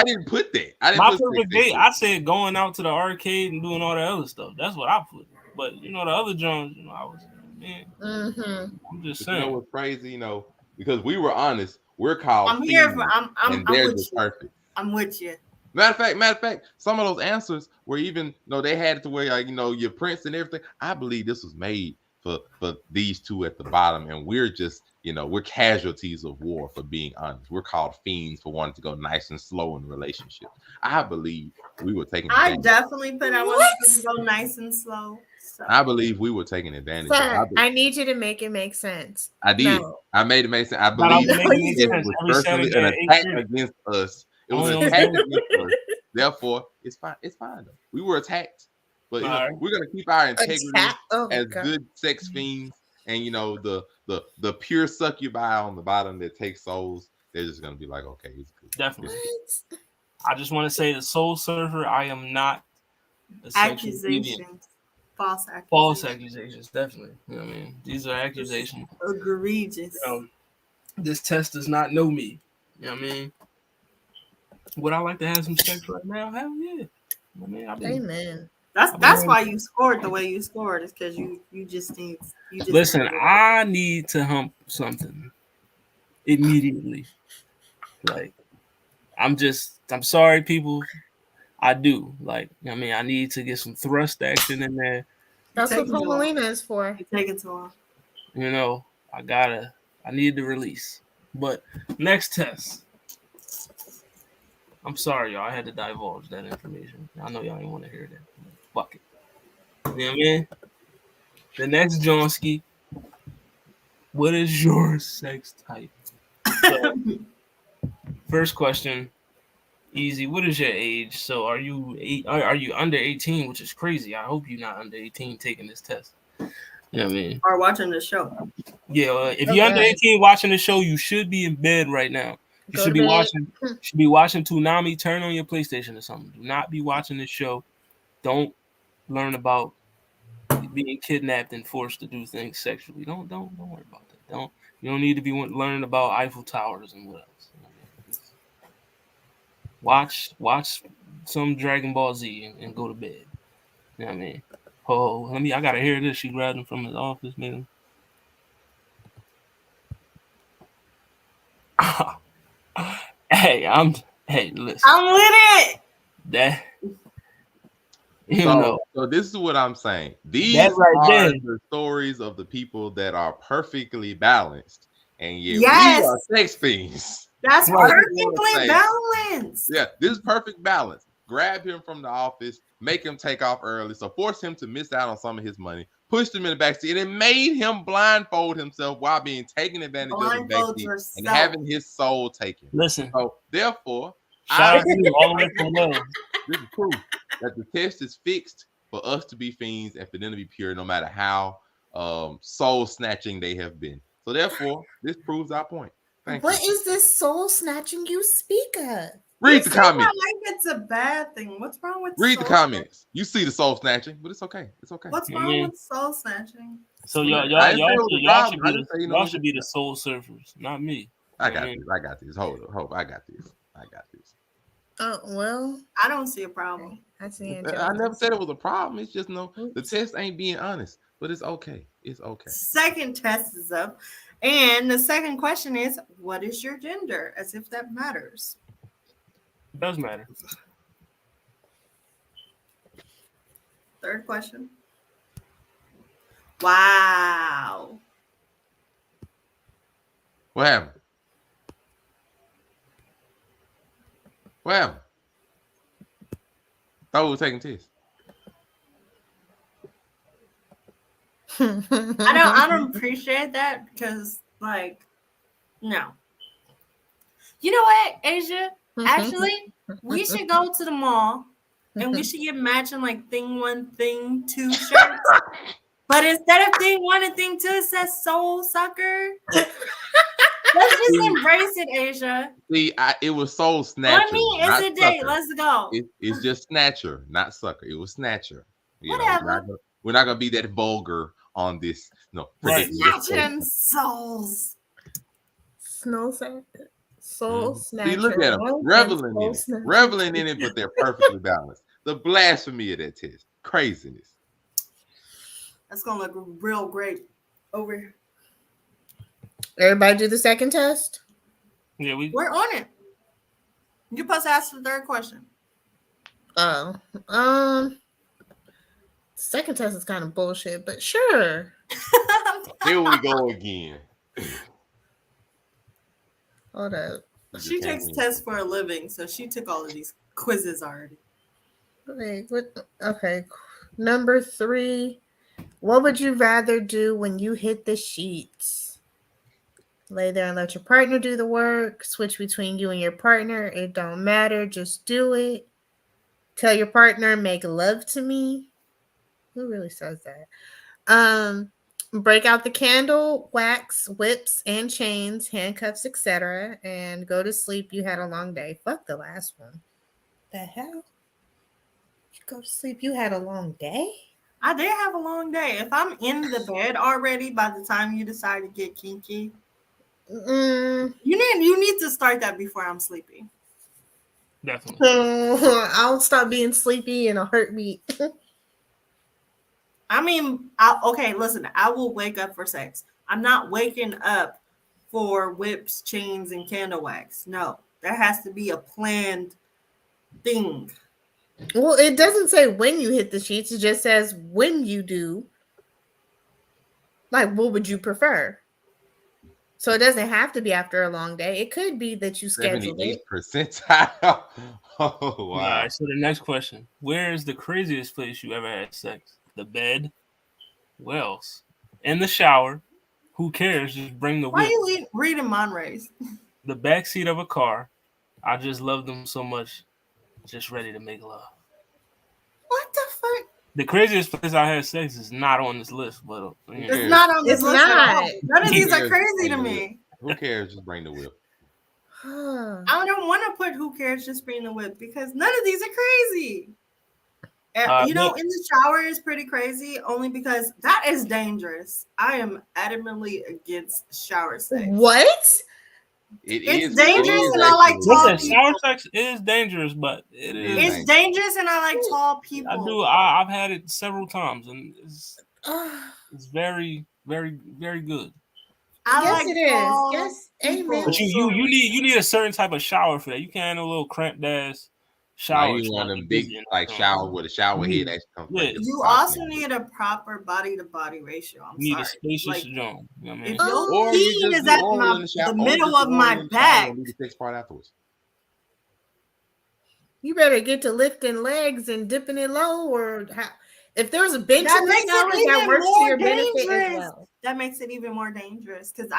Speaker 4: didn't put that.
Speaker 1: My perfect date, I said going out to the arcade and doing all that other stuff. That's what I put. But you know, the other Jones, you know, I was, man.
Speaker 2: Mm-hmm.
Speaker 1: I'm just saying.
Speaker 4: You know what's crazy? You know, because we were honest. We're called.
Speaker 3: I'm here for. I'm with you.
Speaker 4: Perfect.
Speaker 3: I'm with you.
Speaker 4: Matter of fact, some of those answers were even, you know, they had it to where, like, you know, your prints and everything. I believe this was made for these two at the bottom, and we're just, you know, we're casualties of war for being honest. We're called fiends for wanting to go nice and slow in relationships. I believe we were taking advantage.
Speaker 3: I definitely put I want to go nice and slow. So.
Speaker 4: I believe we were taking advantage.
Speaker 2: Sir, I need you to make it make sense.
Speaker 4: I did. No. I made it make sense. I believe it was personally an attack against us. It was an attack against us. Therefore, it's fine. It's fine though. We were attacked, but you know, we're gonna keep our integrity as good sex fiends, and you know the pure succubi on the bottom that takes souls. They're just gonna be like, okay, it's good.
Speaker 1: Definitely. I just want to say, the soul surfer, I am not a
Speaker 3: accusations.
Speaker 1: False accusations, definitely. You know what I mean? These are accusations.
Speaker 3: Egregious.
Speaker 1: You know, this test does not know me. You know what I mean? Would I like to have some sex right now? Hell yeah. I mean,
Speaker 2: amen.
Speaker 3: That's why you scored the way you scored, is because you just need.
Speaker 1: Listen, I need to hump something immediately. Like, I'm sorry, people. I do. Like, I mean, I need to get some thrust action in there.
Speaker 2: That's what Pomelina is for.
Speaker 3: You're taking too long.
Speaker 1: You know, I need the release. But next test. I'm sorry, y'all. I had to divulge that information. I know y'all didn't want to hear that. Fuck it. You know what I mean? The next Johnski. What is your sex type? So, first question. Easy. What is your age? So are you under 18, which is crazy. I hope you're not under 18 taking this test. You know what I mean?
Speaker 3: Or watching the show.
Speaker 1: Yeah, if you're under 18 watching the show, you should be in bed right now. You should be watching Toonami. Turn on your PlayStation or something. Do not be watching this show. Don't learn about being kidnapped and forced to do things sexually. Don't worry about that. You don't need to be learning about Eiffel Towers and what else. Watch some Dragon Ball Z and go to bed. You know what I mean? Oh, I gotta hear this. She grabbed him from his office, man. Hey, listen.
Speaker 3: I'm with it.
Speaker 1: That know.
Speaker 4: So this is what I'm saying. These
Speaker 1: right
Speaker 4: are
Speaker 1: there.
Speaker 4: the stories of the people that are perfectly balanced, and yet we
Speaker 3: Yes.
Speaker 4: are sex fiends.
Speaker 3: That's
Speaker 1: Right.
Speaker 3: perfectly balanced.
Speaker 4: Yeah, this is perfect balance. Grab him from the office, make him take off early, so force him to miss out on some of his money, pushed him in the backseat, and it made him blindfold himself while being taken advantage of in the backseat and having his soul taken.
Speaker 1: Listen.
Speaker 4: So therefore,
Speaker 1: shout out to you all the way from Wales.
Speaker 4: this is proof that the test is fixed for us to be fiends and for them to be pure, no matter how soul snatching they have been. So therefore, this proves our point.
Speaker 2: What is this soul snatching you speak of?
Speaker 4: Read the comments.
Speaker 3: Like it's a bad thing. What's wrong with
Speaker 4: Read the comments? You see the soul snatching, but it's okay. It's okay.
Speaker 3: What's wrong with soul snatching?
Speaker 1: So y'all should be the soul surfers, not me.
Speaker 4: I got this. Hold up. I got this.
Speaker 2: Oh well,
Speaker 3: I don't see a problem.
Speaker 2: I
Speaker 4: never said it was a problem. It's just the test ain't being honest, but it's okay. It's okay.
Speaker 3: Second test is up, and the second question is, what is your gender? As if that matters.
Speaker 1: It does matter.
Speaker 3: Third question. Wow.
Speaker 4: What happened? Thought we were taking tests.
Speaker 3: I don't appreciate that because, like, no. You know what, Asia? Actually, we should go to the mall and we should get matching like thing 1, thing 2 shirts. But instead of thing 1 and thing 2, it says soul sucker. Let's just embrace it, Asia.
Speaker 4: See, it was soul snatcher.
Speaker 3: On me is a date. Let's go.
Speaker 4: It's just snatcher, not sucker. It was snatcher.
Speaker 3: Whatever.
Speaker 4: We're not gonna be that vulgar on this. No,
Speaker 3: snatching souls.
Speaker 2: Soul snatcher.
Speaker 4: See, look at them reveling in it, but they're perfectly balanced. The blasphemy of that test, craziness.
Speaker 3: That's gonna look real great over here.
Speaker 2: Everybody do the second test?
Speaker 1: Yeah,
Speaker 3: we're on it. You're supposed to ask the third question.
Speaker 2: Second test is kind of bullshit, but sure.
Speaker 4: Here we go again.
Speaker 2: Hold up.
Speaker 3: She takes tests for a living, so she took all of these quizzes already.
Speaker 2: Wait, what? Okay. Number 3. What would you rather do when you hit the sheets? Lay there and let your partner do the work. Switch between you and your partner. It don't matter. Just do it. Tell your partner, make love to me. Who really says that? Break out the candle, wax, whips, and chains, handcuffs, etc. And go to sleep. You had a long day. Fuck the last one. The hell? You go to sleep. You had a long day?
Speaker 3: I did have a long day. If I'm in the bed already by the time you decide to get kinky, you need to start that before I'm sleepy.
Speaker 1: Definitely.
Speaker 2: I'll stop being sleepy in a heartbeat.
Speaker 3: I mean, okay, listen, I will wake up for sex. I'm not waking up for whips, chains, and candle wax. No, there has to be a planned thing.
Speaker 2: Well, it doesn't say when you hit the sheets. It just says when you do. Like, what would you prefer? So it doesn't have to be after a long day. It could be that you scheduled it.
Speaker 4: 78%. Oh, wow.
Speaker 1: All right, so the next question. Where is the craziest place you ever had sex? The bed? Where else? In the shower? Who cares? Just bring the whip.
Speaker 3: Why are you reading Monrays?
Speaker 1: The backseat of a car. I just love them so much. Just ready to make love.
Speaker 3: What the fuck?
Speaker 1: The craziest place I had sex is not on this list, but
Speaker 3: it's not on this list. Not. None of these are crazy to me.
Speaker 4: Who cares? Just bring the whip.
Speaker 3: I don't want to put who cares, just bring the whip, because none of these are crazy. In the shower is pretty crazy, only because that is dangerous. I am adamantly against shower sex.
Speaker 2: What?
Speaker 3: It's dangerous, and I like tall people.
Speaker 1: Shower sex is dangerous, but
Speaker 3: it's dangerous, and I like tall people.
Speaker 1: I do. I've had it several times, and it's very, very, very good.
Speaker 2: Yes, it is. Yes, amen.
Speaker 1: But you need a certain type of shower for that. You can't have a little cramped ass shower.
Speaker 4: Now you want them big like shower with a shower head that comes like this.
Speaker 3: You also need a proper body to body ratio. I'm
Speaker 1: you need
Speaker 3: sorry.
Speaker 1: a spacious
Speaker 3: Like,
Speaker 1: joint. You know what I mean?
Speaker 3: if your heat is at the middle of my back,
Speaker 4: need the sex part afterwards.
Speaker 2: You better get to lifting legs and dipping it low, or if there's a bench
Speaker 3: that
Speaker 2: in the
Speaker 3: makes
Speaker 2: shower,
Speaker 3: it
Speaker 2: that
Speaker 3: even
Speaker 2: works to
Speaker 3: more
Speaker 2: your benefit as
Speaker 3: dangerous.
Speaker 2: well.
Speaker 3: That makes it even more dangerous because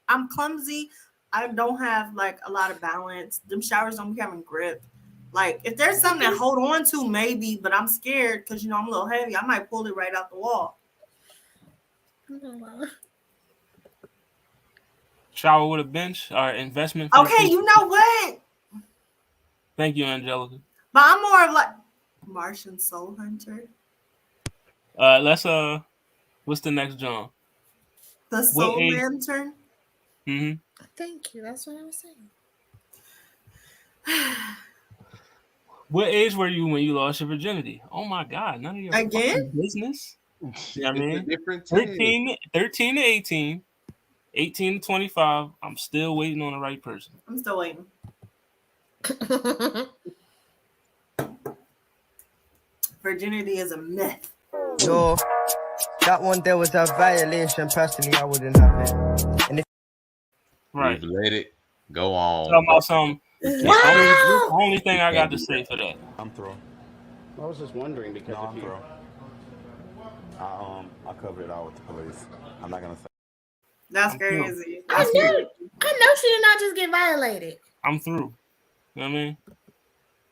Speaker 3: I'm clumsy. I don't have like a lot of balance. Them showers don't be having grip. Like if there's something to hold on to, maybe, but I'm scared because I'm a little heavy. I might pull it right out the wall.
Speaker 1: Shower with a bench or investment.
Speaker 3: Okay, you know what?
Speaker 1: Thank you, Angelica.
Speaker 3: But I'm more of like Martian Soul Hunter.
Speaker 1: Let's what's the next John?
Speaker 3: The Soul Lantern.
Speaker 1: Mm-hmm.
Speaker 2: Thank you. That's what I was saying.
Speaker 1: What age were you when you lost your virginity? Oh my God, none of your business. You know what I mean?
Speaker 4: Different
Speaker 1: 13 to 18, 18 to 25. I'm still waiting on the right person.
Speaker 3: I'm still waiting. Virginity is a myth.
Speaker 5: Yo, that one there was a violation. Personally, I wouldn't have it. And if
Speaker 1: right,
Speaker 4: we've let it go on.
Speaker 1: Talking about some. The only thing I got to say for that.
Speaker 6: I'm through.
Speaker 7: I was just wondering because
Speaker 6: I'm through. I covered it all with the police. I'm not gonna say.
Speaker 3: That's crazy.
Speaker 2: I know she did not just get violated.
Speaker 1: I'm through. You know what I mean?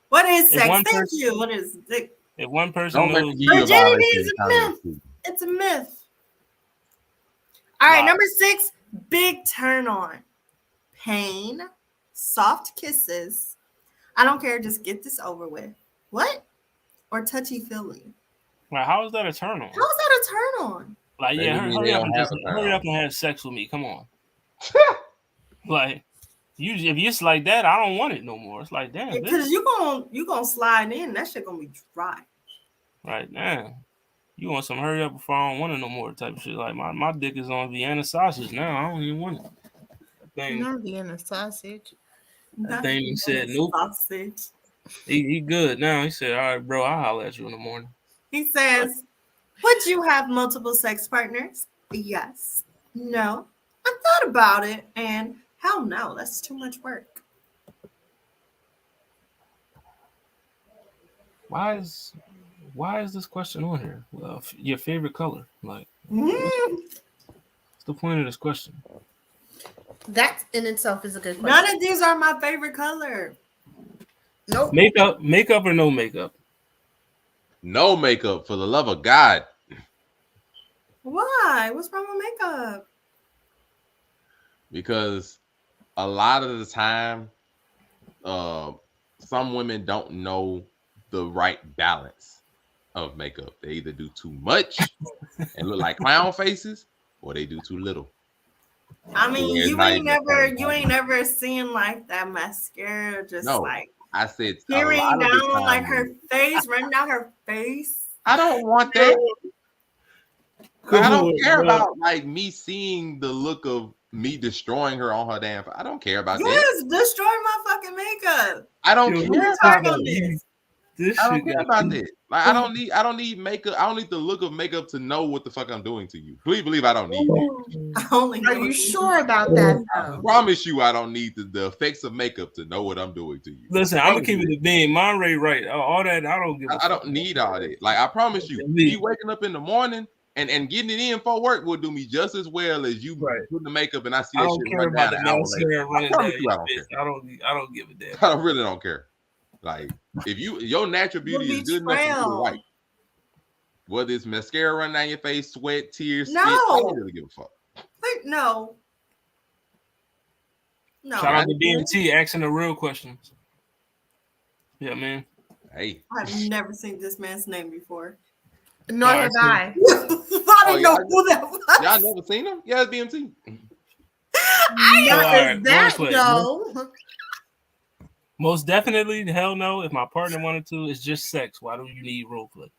Speaker 3: What is sex? Thank you. What is it?
Speaker 1: If one person knows,
Speaker 3: virginity is a myth. It's a myth. All right, number 6, big turn on. Pain, soft kisses. I don't care. Just get this over with. What? Or touchy feely.
Speaker 1: Like, how is that a turn on?
Speaker 3: How is that a turn on?
Speaker 1: Like, yeah, hurry up and have sex with me. Come on. Like, if it's like that, I don't want it no more. It's like, damn.
Speaker 3: Because you gonna slide in. That shit gonna be dry.
Speaker 1: Right, damn. You want some hurry up before I don't want it no more type of shit. Like, my dick is on Vienna sausage now. I don't even want it.
Speaker 2: Not Vienna sausage.
Speaker 1: That thing said, nope.
Speaker 3: Sausage.
Speaker 1: He good now. He said, all right, bro, I'll holler at you in the morning.
Speaker 3: He says, would you have multiple sex partners? Yes. No. I thought about it, and hell no, that's too much work.
Speaker 1: Why is this question on here? Well, your favorite color. Like, what's the point of this question?
Speaker 2: That in itself is a good question.
Speaker 3: None of these are my favorite color.
Speaker 2: Nope.
Speaker 1: Makeup or no makeup?
Speaker 4: No makeup, for the love of God.
Speaker 3: Why? What's wrong with makeup?
Speaker 4: Because a lot of the time, some women don't know the right balance of makeup. They either do too much and look like clown faces, or they do too little.
Speaker 3: I mean, you ain't never seen like that mascara just like
Speaker 4: I said
Speaker 3: tearing down like her face, running down her face.
Speaker 4: I don't want that. I don't care about like me seeing the look of me destroying her on her damn. I don't care about that.
Speaker 3: Yes, destroy my fucking makeup.
Speaker 4: I don't care about this.
Speaker 1: I
Speaker 4: don't care about that. Like I don't need makeup. I don't need the look of makeup to know what the fuck I'm doing to you. Please believe I don't need that.
Speaker 2: Are you sure about that?
Speaker 4: I promise you I don't need the effects of makeup to know what I'm doing to you.
Speaker 1: Listen, I'm gonna keep it a beam. Monterey, right? All that I don't give.
Speaker 4: I don't need all that. Like I promise you, me waking up in the morning and getting it in for work will do me just as well as you putting the makeup and I see that shit run down an hour later. I promise you I don't care.
Speaker 1: I don't give a damn.
Speaker 4: I really don't care. Like if your natural beauty is good enough to do it right, whether it's mascara running down your face, sweat, tears, spit, I don't really give a fuck.
Speaker 3: Wait, no.
Speaker 1: Shout out to BMT asking the real questions. Yeah, man.
Speaker 4: Hey,
Speaker 3: I've never seen this man's name before.
Speaker 2: Nor have I.
Speaker 3: I don't know who that was.
Speaker 4: Y'all never seen him? Yeah, it's BMT.
Speaker 1: Most definitely, hell no. If my partner wanted to, it's just sex. Why do you need role play?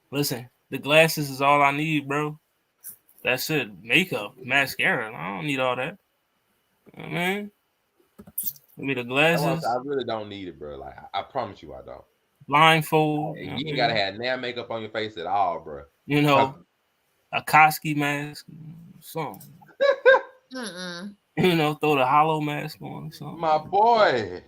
Speaker 1: Listen, the glasses is all I need, bro. That's it. Makeup, mascara. I don't need all that. You know what I mean? Give me the glasses.
Speaker 4: I really don't need it, bro. Like I promise you, I don't.
Speaker 1: Blindfold.
Speaker 4: You ain't gotta have nail makeup on your face at all, bro.
Speaker 1: You know, a Koski mask. Something. You know, throw the hollow mask on. Something.
Speaker 4: My boy.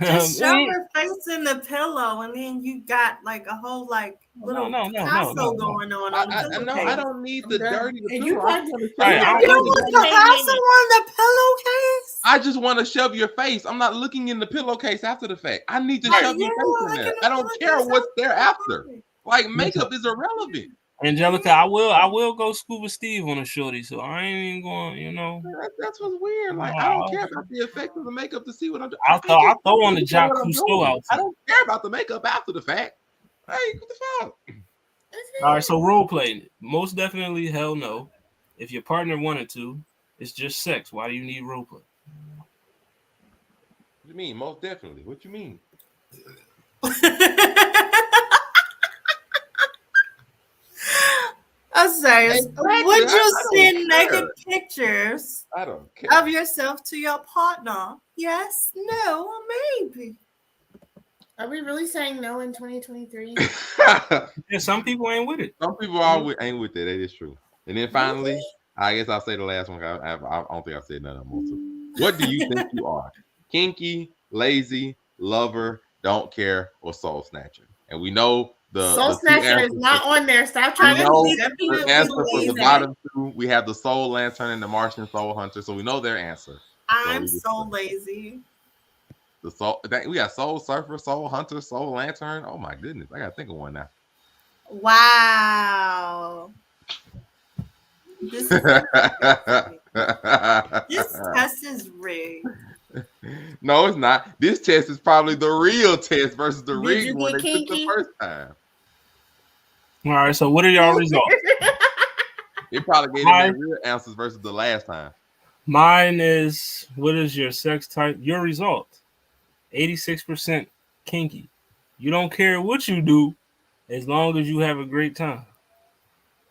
Speaker 3: Just shove your face in the pillow, and then you got like a whole like little Picasso going on.
Speaker 4: I don't need the dirty.
Speaker 3: You don't want Picasso on the pillowcase.
Speaker 4: I just want to shove your face. I'm not looking in the pillowcase after the fact. I need to shove your face in there. I don't care what's there after. Like makeup is irrelevant.
Speaker 1: Angelica, I will go Scuba Steve on a shorty, so I ain't even going, you know.
Speaker 4: That's what's weird. Like I don't care about the effect of the makeup to see what I'm doing.
Speaker 1: I'll throw on the Jacques Cousteau outfit.
Speaker 4: I don't care about the makeup after the fact. Hey, what the fuck?
Speaker 1: All right, so role playing. Most definitely, hell no. If your partner wanted to, it's just sex. Why do you need role play?
Speaker 4: What do you mean? Most definitely. What you mean?
Speaker 3: I'm sorry. Would you send naked pictures of yourself to your partner? Yes, no, or maybe.
Speaker 2: Are we really saying no in 2023?
Speaker 1: Yeah, some people ain't with it.
Speaker 4: Some people ain't with it. That is true. And then finally, I guess I'll say the last one. I don't think I've said none of them. What do you think you are? Kinky, lazy, lover, don't care, or soul snatcher? And we know the
Speaker 2: soul snatcher is not on there. Stop trying to
Speaker 4: the answer for the bottom two. We have the soul lantern and the Martian soul hunter. So we know their answer.
Speaker 3: I'm so lazy.
Speaker 4: The soul. We got soul surfer, soul hunter, soul lantern. Oh my goodness, I gotta think of one now.
Speaker 3: Wow. This test is rigged.
Speaker 4: No, it's not. This test is probably the real test versus the rigged one they took the first time.
Speaker 1: All right, so what are y'all results?
Speaker 4: It probably gave them the real answers versus the last time.
Speaker 1: Mine is, what is your sex type? Your result, 86% kinky. You don't care what you do as long as you have a great time.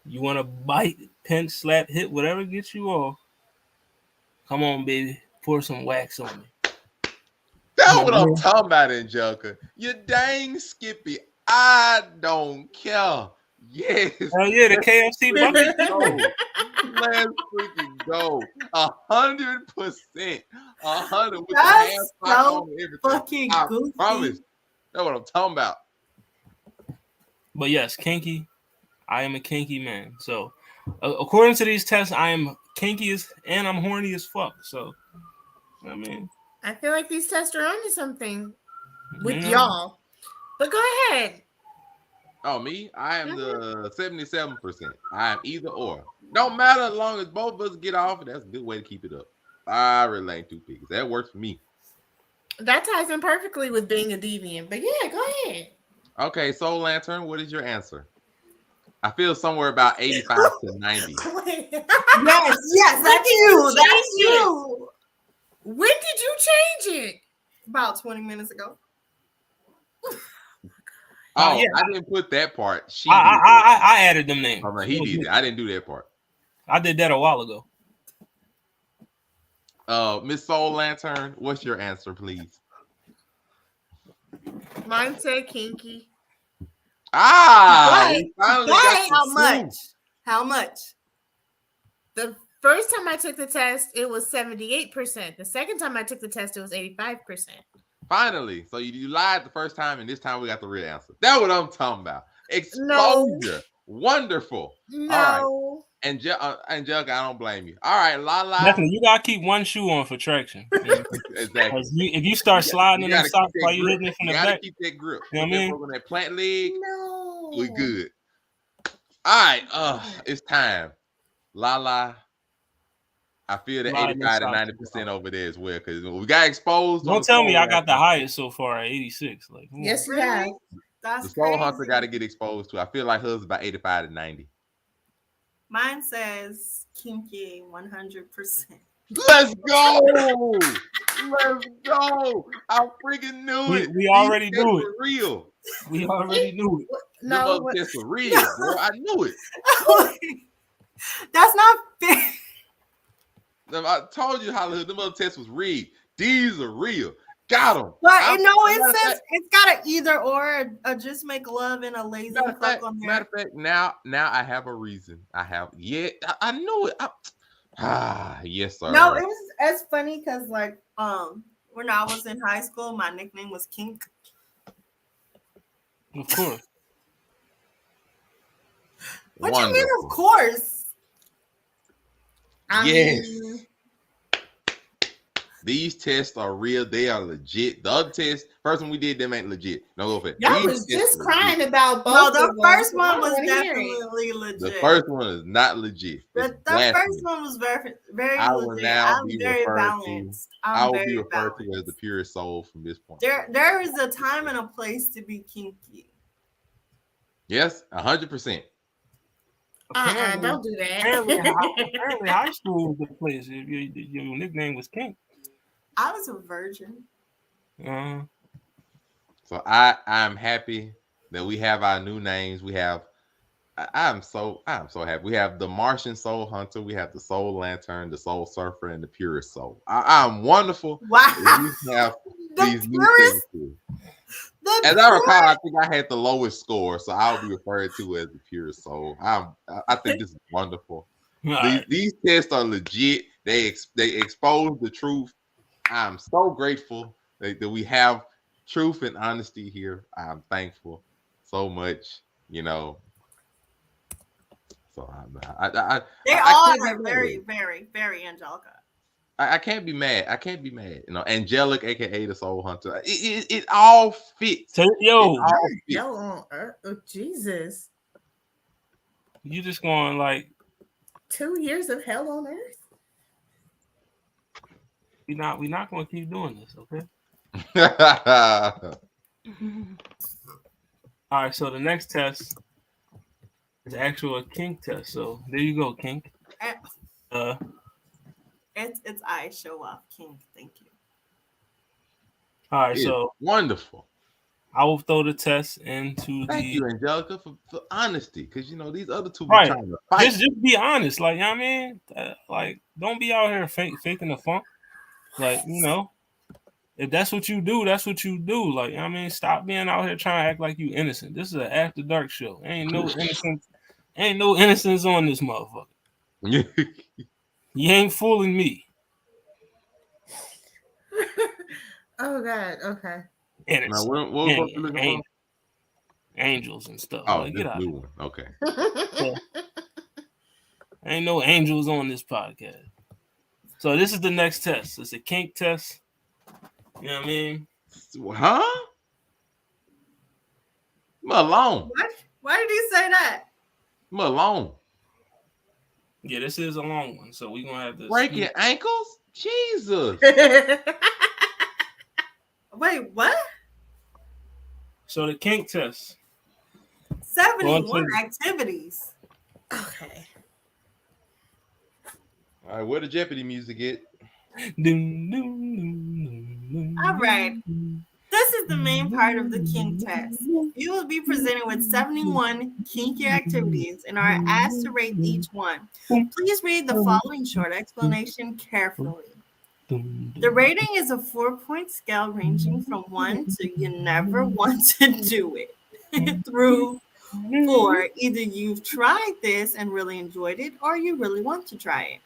Speaker 1: You want to bite, pinch, slap, hit, whatever gets you off. Come on, baby. Pour some wax on me.
Speaker 4: That's what I'm talking about, Angelica. You dang Skippy. I don't care. Yes.
Speaker 1: Oh yeah, the KFC bucket.
Speaker 4: Let's freaking go. 100%. 100 with
Speaker 3: That's
Speaker 4: the
Speaker 3: so
Speaker 4: on everything.
Speaker 3: Fucking
Speaker 4: I
Speaker 3: goofy.
Speaker 4: promise. That's what I'm talking about.
Speaker 1: But yes, kinky. I am a kinky man. So according to these tests, I am kinky and I'm horny as fuck. So I mean,
Speaker 2: I feel like these tests are onto something with y'all. But go ahead.
Speaker 4: Oh, me? I am the 77%. I am either or. Don't matter as long as both of us get off. That's a good way to keep it up. I really ain't too picky. That works for me.
Speaker 2: That ties in perfectly with being a deviant. But yeah, go ahead.
Speaker 4: Okay, Soul Lantern, what is your answer? I feel somewhere about 85 to 90.
Speaker 3: Yes, that's you. That's you.
Speaker 2: When did you change it?
Speaker 3: About 20 minutes ago.
Speaker 4: Oh, yeah. I didn't put that part.
Speaker 1: I added them names.
Speaker 4: Oh, no, he did it. I didn't do that part.
Speaker 1: I did that a while ago.
Speaker 4: Miss Soul Lantern, what's your answer, please?
Speaker 2: Mine said kinky.
Speaker 3: How much? How much?
Speaker 2: The first time I took the test, it was 78%. The second time I took the test, it was 85%.
Speaker 4: Finally. So you lied the first time, and this time we got the real answer. That's what I'm talking about. Exposure.
Speaker 2: No.
Speaker 4: Wonderful.
Speaker 2: No.
Speaker 4: All right. Angelica, I don't blame you. All right, Lala.
Speaker 1: Definitely, you gotta keep one shoe on for traction.
Speaker 4: Exactly.
Speaker 1: If you start sliding in the socks while you're hitting it from the back, you
Speaker 4: gotta keep that grip.
Speaker 1: You know what I mean?
Speaker 4: On that plant leg.
Speaker 2: No.
Speaker 4: We good. All right. It's time. Lala. I feel the 85 to 90% over there as well because we got exposed.
Speaker 1: Don't tell me I got the highest so far at 86. Like,
Speaker 2: yes, you have.
Speaker 3: That's
Speaker 4: the Soul
Speaker 3: crazy.
Speaker 4: Hunter got to get exposed to. I feel like hers is about 85 to 90.
Speaker 3: Mine says kinky 100%.
Speaker 4: Let's go. Let's go. I freaking knew it.
Speaker 1: We already knew it.
Speaker 4: For real.
Speaker 1: We already knew it.
Speaker 2: No,
Speaker 4: it's for real, bro. I knew it.
Speaker 3: That's not fair.
Speaker 4: I told you, Hollywood, the other test was rigged. These are real. Got them.
Speaker 3: But it says it's got an either or, a just make love and a lazy fuck on there.
Speaker 4: Matter of fact, now I have a reason. I knew it. Yes, sir.
Speaker 3: No, it's funny because like when I was in high school, my nickname was Kink.
Speaker 1: Of course.
Speaker 3: What do you mean, of course?
Speaker 4: Yes. These tests are real. They are legit. The other test, first one we did, them ain't legit. No go for it.
Speaker 2: Y'all was just crying about both.
Speaker 3: No, the first one was definitely legit.
Speaker 4: The first one is not legit.
Speaker 3: The first one was very, very legit. I'm very balanced.
Speaker 4: I will be referred to as the purest soul from this point.
Speaker 3: There is a time and a place to be kinky.
Speaker 4: Yes, 100%.
Speaker 2: Don't do that.
Speaker 1: Apparently, high school was the place. Your nickname was King.
Speaker 3: I was a virgin.
Speaker 4: So I'm happy that we have our new names. We have. I'm so happy. We have the Martian Soul Hunter. We have the Soul Lantern, the Soul Surfer, and the Purest Soul. I'm wonderful.
Speaker 3: Wow.
Speaker 4: We have these new things. As I recall, I think I had the lowest score, so I'll be referred to as the Purest Soul. I think this is wonderful. These tests are legit. They expose the truth. I'm so grateful that we have truth and honesty here. I'm thankful so much, So
Speaker 3: they all are very, very, very angelica.
Speaker 4: I can't be mad. Angelic, aka the Soul Hunter. It all fits.
Speaker 1: So,
Speaker 2: hell on earth. Oh, Jesus.
Speaker 1: You just going like
Speaker 2: 2 years of hell on earth?
Speaker 1: We're not gonna keep doing this, okay? All right, so the next test is actually a kink test. So there you go, kink.
Speaker 3: It's I show off kink. Thank you.
Speaker 1: All right, so
Speaker 4: wonderful.
Speaker 1: I will throw the test into
Speaker 4: Thank you, Angelica, for honesty, because these other two
Speaker 1: right.
Speaker 4: trying to fight.
Speaker 1: Just be honest, like, you know what I mean? Like, don't be out here faking the funk. Like, if that's what you do, that's what you do. Like, you know what I mean? Stop being out here trying to act like you innocent. This is an after dark show. Ain't no innocence on this motherfucker. You ain't fooling me.
Speaker 2: Oh God, okay.
Speaker 1: Innocent. Now, angels and stuff.
Speaker 4: Oh,
Speaker 1: like, get out.
Speaker 4: New one. Okay.
Speaker 1: So, ain't no angels on this podcast. So this is the next test. It's a kink test. You know what I mean?
Speaker 4: Huh? Malone.
Speaker 3: What? Why did he say that?
Speaker 4: Malone.
Speaker 1: Yeah, this is a long one, so we're gonna have to
Speaker 4: breaking ankles. Jesus.
Speaker 3: Wait, what?
Speaker 1: So the kink test.
Speaker 3: 71 activities.
Speaker 2: Okay.
Speaker 4: All right, where the Jeopardy music at?
Speaker 3: All right. This is the main part of the kink test. You will be presented with 71 kinky activities and are asked to rate each one. Please read the following short explanation carefully. The rating is a 4-point scale ranging from 1 to you never want to do it through 4. Either you've tried this and really enjoyed it or you really want to try it.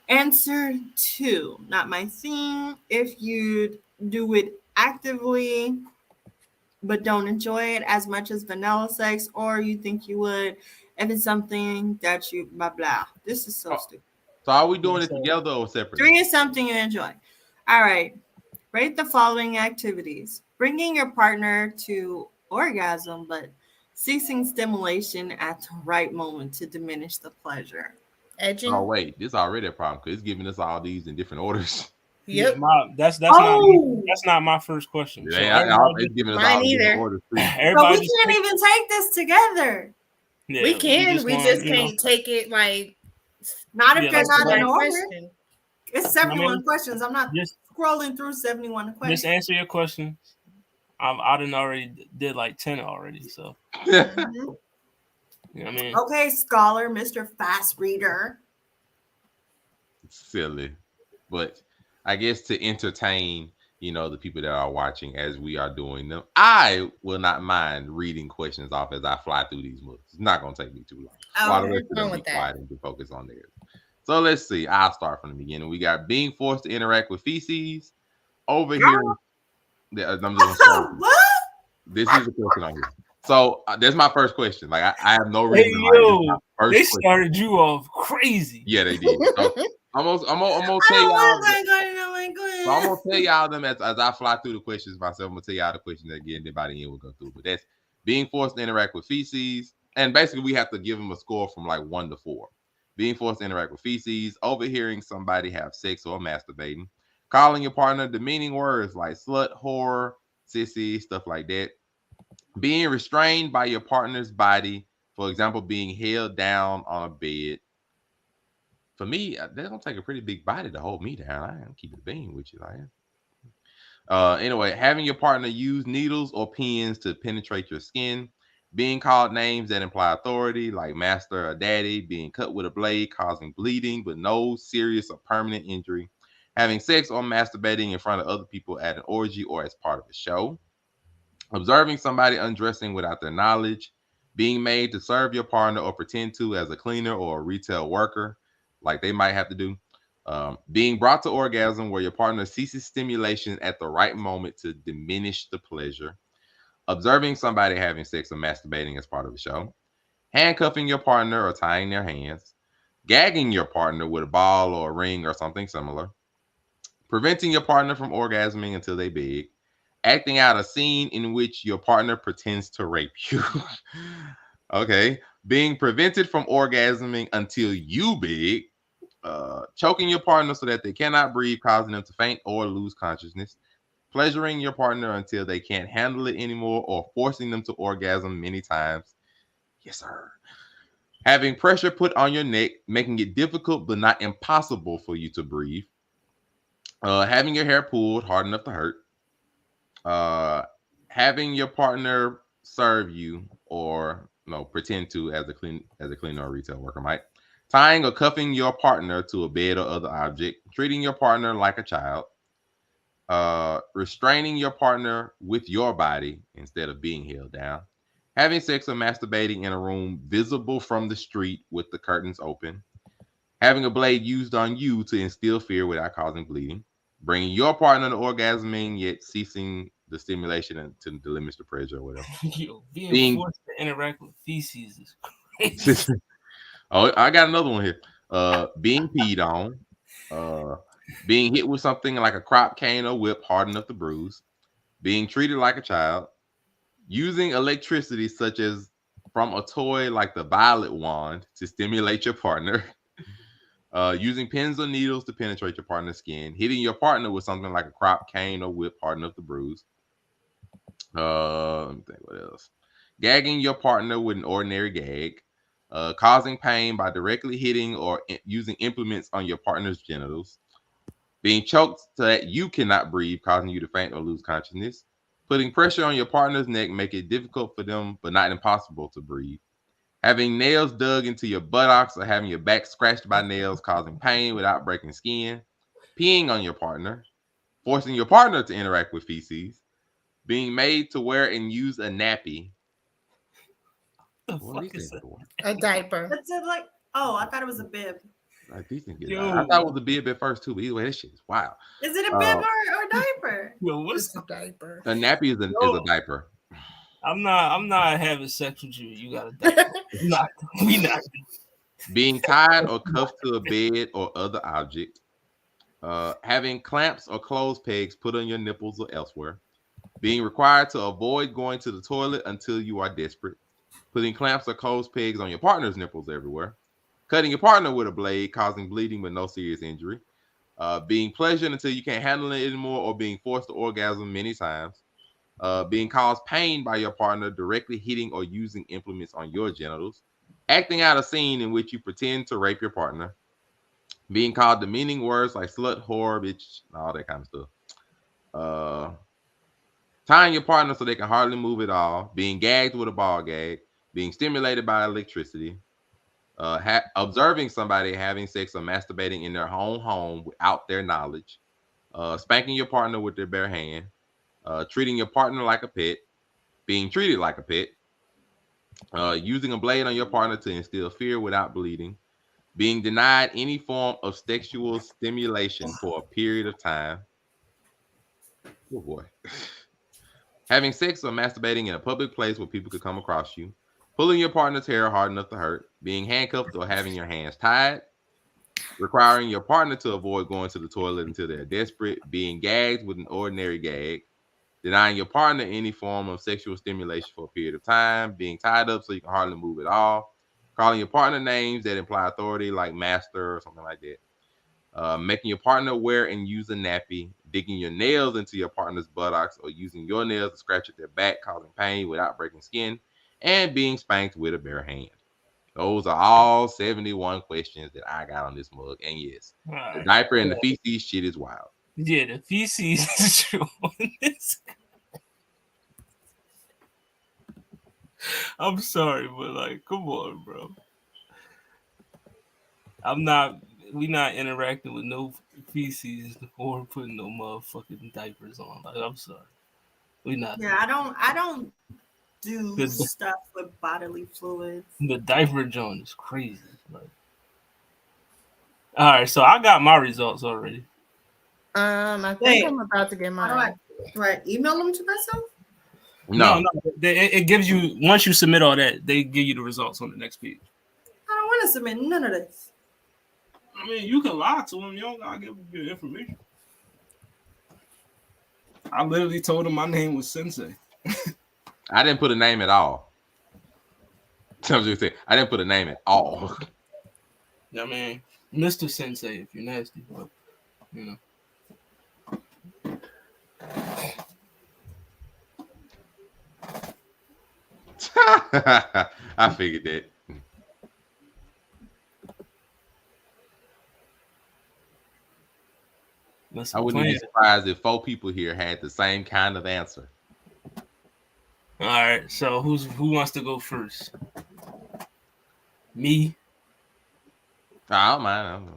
Speaker 3: Answer 2, not my thing. If you do it actively but don't enjoy it as much as vanilla sex, or you think you would if it's something that you blah blah. This is so stupid.
Speaker 4: So are we doing it together or separately?
Speaker 3: 3 is something you enjoy. All right. Rate the following activities. Bringing your partner to orgasm but ceasing stimulation at the right moment to diminish the pleasure.
Speaker 2: Edging.
Speaker 4: Oh wait, this is already a problem because it's giving us all these in different orders.
Speaker 2: Yep.
Speaker 1: That's not my first question.
Speaker 4: Yeah, it's giving us all in different orders.
Speaker 3: But we can't even take this together.
Speaker 2: Yeah, we can. We just can't take it like.
Speaker 3: Not if they're not in order.
Speaker 2: Question.
Speaker 3: It's 71 questions. I'm not scrolling through 71 questions.
Speaker 1: Just answer your questions. I done already did like 10 already. So You know what I mean?
Speaker 3: Okay, scholar, Mr. Fast Reader.
Speaker 4: Silly, but I guess to entertain, the people that are watching as we are doing them, I will not mind reading questions off as I fly through these books. It's not going to take me too long. While the rest of them be quiet and can focus on theirs. So let's see. I'll start from the beginning. We got being forced to interact with feces. Over here, I'm just gonna start.
Speaker 3: What?
Speaker 4: This is the question on here. So that's my first question. Like I have no reason. Hey,
Speaker 1: they started you off crazy.
Speaker 4: Yeah, they did. So, I'm gonna tell y'all. So I'm gonna tell y'all them as I fly through the questions myself. I'm gonna tell y'all the questions again. Then by the end we'll go through. But that's being forced to interact with feces, and basically we have to give them a score from like 1 to 4. Being forced to interact with feces, overhearing somebody have sex or masturbating, calling your partner demeaning words like slut, whore, sissy, stuff like that. Being restrained by your partner's body, for example, being held down on a bed. For me, they're gonna take a pretty big body to hold me down. I am keeping it being with you, like. Anyway, having your partner use needles or pins to penetrate your skin, being called names that imply authority, like master or daddy, being cut with a blade, causing bleeding but no serious or permanent injury, having sex or masturbating in front of other people at an orgy or as part of a show, observing somebody undressing without their knowledge, being made to serve your partner or pretend to as a cleaner or a retail worker, like they might have to do. Being brought to orgasm where your partner ceases stimulation at the right moment to diminish the pleasure. Observing somebody having sex or masturbating as part of the show. Handcuffing your partner or tying their hands. Gagging your partner with a ball or a ring or something similar. Preventing your partner from orgasming until they beg. Acting out a scene in which your partner pretends to rape you. Okay. Being prevented from orgasming until you beg. Choking your partner so that they cannot breathe, causing them to faint or lose consciousness. Pleasuring your partner until they can't handle it anymore or forcing them to orgasm many times. Yes, sir. Having pressure put on your neck, making it difficult but not impossible for you to breathe. Having your hair pulled hard enough to hurt. Having your partner serve you or pretend to as a cleaner or retail worker might. Tying or cuffing your partner to a bed or other object. Treating your partner like a child. Restraining your partner with your body instead of being held down. Having sex or masturbating in a room visible from the street with the curtains open. Having a blade used on you to instill fear without causing bleeding. Bringing your partner to orgasming yet ceasing the stimulation to diminish the pressure or whatever.
Speaker 1: Yo, being forced to interact with feces is crazy.
Speaker 4: Oh, I got another one here. Being peed on. Being hit with something like a crop cane or whip hard enough to bruise. Being treated like a child. Using electricity such as from a toy like the violet wand to stimulate your partner. Using pins or needles to penetrate your partner's skin. Hitting your partner with something like a crop cane or whip hard enough to bruise. Let me think what else. Gagging your partner with an ordinary gag. Causing pain by directly hitting or using implements on your partner's genitals. Being choked so that you cannot breathe, causing you to faint or lose consciousness. Putting pressure on your partner's neck, make it difficult for them, but not impossible to breathe. Having nails dug into your buttocks or having your back scratched by nails, causing pain without breaking skin. Peeing on your partner. Forcing your partner to interact with feces. Being made to wear and use a nappy.
Speaker 2: What is a diaper.
Speaker 3: What's it like? Oh, I thought it was a bib.
Speaker 4: I thought it was a bib at first too, but either way, this shit is wild.
Speaker 3: Is it a bib or diaper?
Speaker 1: Yo, what's
Speaker 2: a diaper?
Speaker 4: A nappy is a diaper.
Speaker 1: I'm not having sex with you. You got a diaper. we not.
Speaker 4: Being tied or cuffed to a bed or other object. Having clamps or clothes pegs put on your nipples or elsewhere. Being required to avoid going to the toilet until you are desperate. Putting clamps or clothes pegs on your partner's nipples everywhere. Cutting your partner with a blade, causing bleeding but no serious injury. Being pleasured until you can't handle it anymore or being forced to orgasm many times. Being caused pain by your partner directly hitting or using implements on your genitals. Acting out a scene in which you pretend to rape your partner. Being called demeaning words like slut, whore, bitch, all that kind of stuff. Tying your partner so they can hardly move at all. Being gagged with a ball gag. being stimulated by electricity, observing somebody having sex or masturbating in their own home without their knowledge, spanking your partner with their bare hand, treating your partner like a pet, being treated like a pet, using a blade on your partner to instill fear without bleeding, being denied any form of sexual stimulation for a period of time. Oh boy. Having sex or masturbating in a public place where people could come across you, pulling your partner's hair hard enough to hurt, being handcuffed or having your hands tied, requiring your partner to avoid going to the toilet until they're desperate, being gagged with an ordinary gag, denying your partner any form of sexual stimulation for a period of time, being tied up so you can hardly move at all, calling your partner names that imply authority like master or something like that, making your partner wear and use a nappy, digging your nails into your partner's buttocks or using your nails to scratch at their back, causing pain without breaking skin, and being spanked with a bare hand. Those are all 71 questions that I got on this mug. And yes, the diaper and the feces shit is wild.
Speaker 1: Yeah, the feces is true on this. I'm sorry, but like, come on, bro. We not interacting with no feces or putting no motherfucking diapers on. Like, I'm sorry. We not.
Speaker 3: Yeah, I don't do stuff with bodily fluids.
Speaker 1: The diaper joint is crazy. Like, all right, so I got my results already.
Speaker 2: I think I'm about to get mine.
Speaker 3: Do I email them to myself?
Speaker 1: No. It gives you, once you submit all that, they give you the results on the next page.
Speaker 3: I don't want to submit none of this.
Speaker 1: I mean, you can lie to them. You don't gotta give them your information. I literally told him my name was Sensei.
Speaker 4: I didn't put a name at all. I didn't put a name at all.
Speaker 1: I mean, Mr. Sensei, if you're nasty, but you know.
Speaker 4: I figured that. I wouldn't be surprised if 4 people here had the same kind of answer.
Speaker 1: All right, so who wants to go first? Me.
Speaker 4: I don't mind.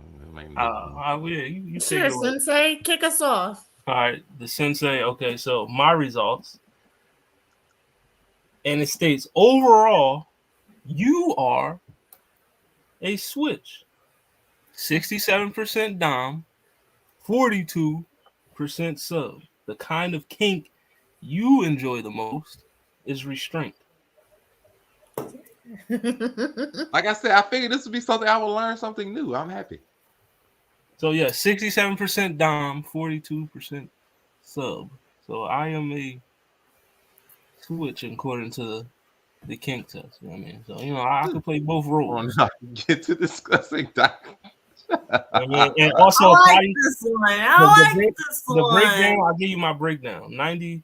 Speaker 1: You
Speaker 2: sure, Sensei, kick us off.
Speaker 1: All right, the Sensei. Okay, so my results, and it states overall, you are a switch. 67% dom, 42% sub. The kind of kink you enjoy the most is restraint.
Speaker 4: Like I said, I figured this would be something I would learn something new. I'm happy.
Speaker 1: So yeah, 67% dom, 42% sub. So I am a switch according to the kink test. You know what I mean? So I can play both roles.
Speaker 4: Get to discussing that.
Speaker 1: And also,
Speaker 3: I like this one.
Speaker 1: The breakdown. I'll give you my breakdown. 90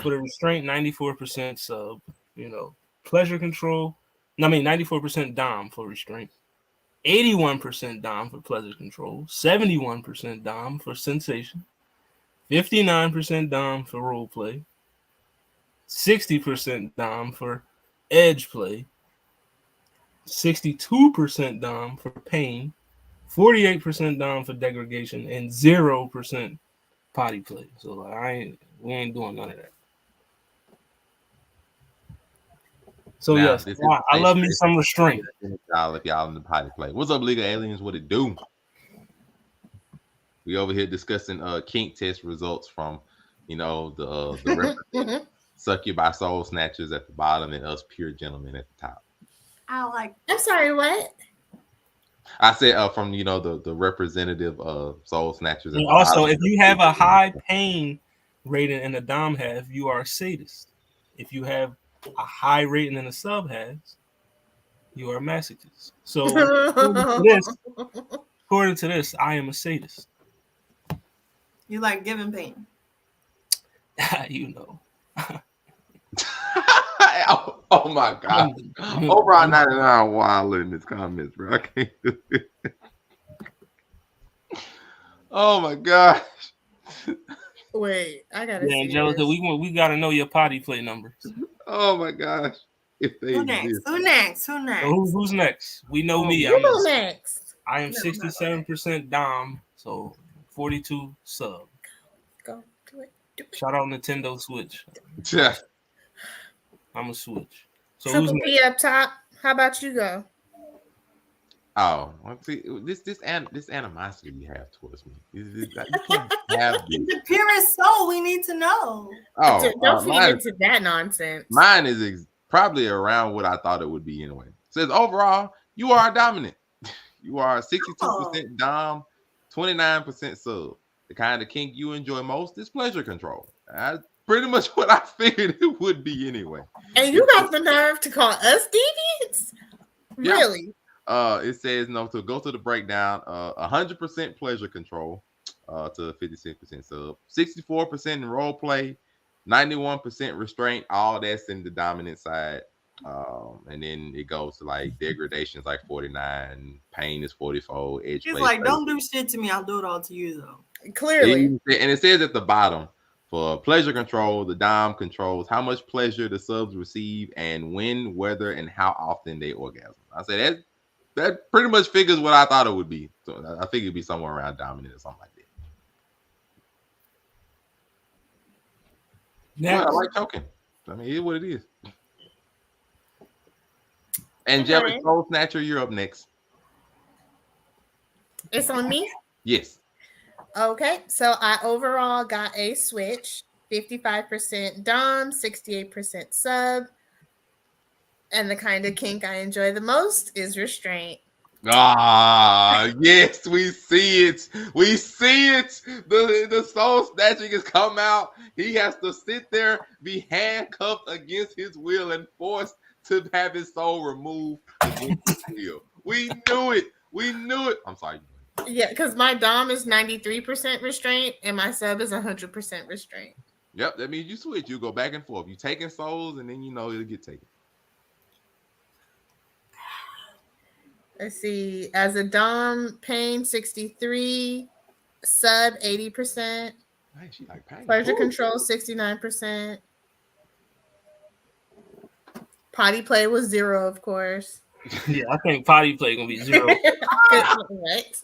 Speaker 1: for the restraint, 94% sub. Pleasure control. 94% dom for restraint, 81% dom for pleasure control, 71% dom for sensation, 59% dom for role play, 60% dom for edge play, 62% dom for pain, 48% dom for degradation, and 0% potty play. So we ain't doing none of that. So now, yes, I love me some restraint.
Speaker 4: Y'all, if y'all in the potty play. What's up, League of Aliens? What it do? We over here discussing kink test results from the succubus soul snatchers at the bottom and us pure gentlemen at the top.
Speaker 2: I'm sorry, what?
Speaker 4: I said from the representative soul snatchers.
Speaker 1: And also, if you have a high pain rating in the dom half, you are a sadist. If you have a high rating in the sub has, you are a masochist. So according to this, I am a sadist.
Speaker 3: You like giving pain.
Speaker 4: Oh my God. O'Brien 99 wild in his comments, bro. I can't do it. Oh my gosh.
Speaker 2: Wait, I gotta see
Speaker 1: Angelica, we gotta know your potty play numbers.
Speaker 4: Oh my gosh. if they
Speaker 3: Who next?
Speaker 4: exist.
Speaker 3: Who next? Who next?
Speaker 1: So who's next? We know me.
Speaker 2: You go next.
Speaker 1: I am 67% Dom, so 42 sub.
Speaker 2: Go do it.
Speaker 1: Shout out Nintendo Switch.
Speaker 4: Yeah.
Speaker 1: I'm a Switch. So
Speaker 2: Triple P up top. How about you go?
Speaker 4: Oh, see, this animosity you have towards me. You can't have this.
Speaker 3: The purest soul. We need to know.
Speaker 4: Oh,
Speaker 2: Don't feed into that nonsense.
Speaker 4: Mine is probably around what I thought it would be anyway. It says overall, you are dominant. You are 62% dom, 29% sub. The kind of kink you enjoy most is pleasure control. That's pretty much what I figured it would be anyway.
Speaker 2: And you got the nerve to call us deviants?
Speaker 4: Yeah.
Speaker 2: Really?
Speaker 4: It says to go to the breakdown, 100% pleasure control to 56% sub, 64% in role play, 91% restraint. All that's in the dominant side. And then it goes to like degradations like 49, pain is 44, edge.
Speaker 3: He's like, don't do shit to me. I'll do it all to you though.
Speaker 2: Clearly.
Speaker 4: And it says at the bottom, for pleasure control, the dom controls how much pleasure the subs receive and when, whether, and how often they orgasm. I say that pretty much figures what I thought it would be. So I think it'd be somewhere around dominant or something like that. Yeah, I like choking. I mean, it's what it is. Angelic Soul Snatcher, you're up next.
Speaker 2: It's on me?
Speaker 4: Yes.
Speaker 2: Okay, so I overall got a Switch, 55% Dom, 68% sub. And the kind of kink I enjoy the most is restraint.
Speaker 4: Ah, yes, we see it. We see it. The soul snatching has come out. He has to sit there, be handcuffed against his will and forced to have his soul removed against his will. We knew it. We knew it. I'm sorry.
Speaker 2: Yeah, because my Dom is 93% restraint and my sub is 100% restraint.
Speaker 4: Yep, that means you switch. You go back and forth. You taking souls and then you know it'll get taken.
Speaker 2: Let's see. As a Dom, pain 63, sub 80%.
Speaker 4: Nice, she like pain.
Speaker 2: Pleasure control 69%. Potty play was 0, of course.
Speaker 1: Yeah, I think potty play gonna be 0.
Speaker 2: Right.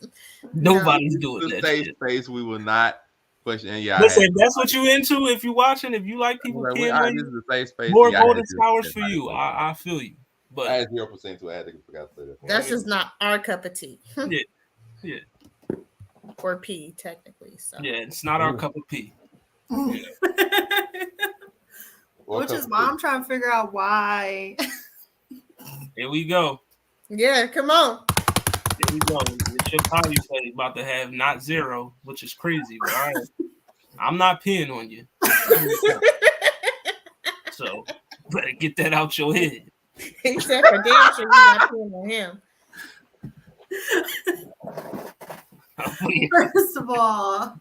Speaker 1: Nobody's doing that.
Speaker 4: Safe space. We will not push. And yeah,
Speaker 1: listen, that's what you into. If you're watching, if you like people
Speaker 4: this is the safe space.
Speaker 1: more golden showers for you. I feel you. But
Speaker 4: I had 0% to add. I forgot to say that.
Speaker 2: That's just not our cup of tea.
Speaker 1: Yeah.
Speaker 2: Or pee, technically. So
Speaker 1: yeah, it's not our cup of tea.
Speaker 3: Which is why I'm trying to figure out why.
Speaker 1: Here we go.
Speaker 2: Yeah, come on.
Speaker 1: Here we go. It's your potty play about to have not 0, which is crazy. But all right. I'm not peeing on you. So better get that out your head.
Speaker 2: Except for damn sure you're not peeing on him.
Speaker 3: First of all,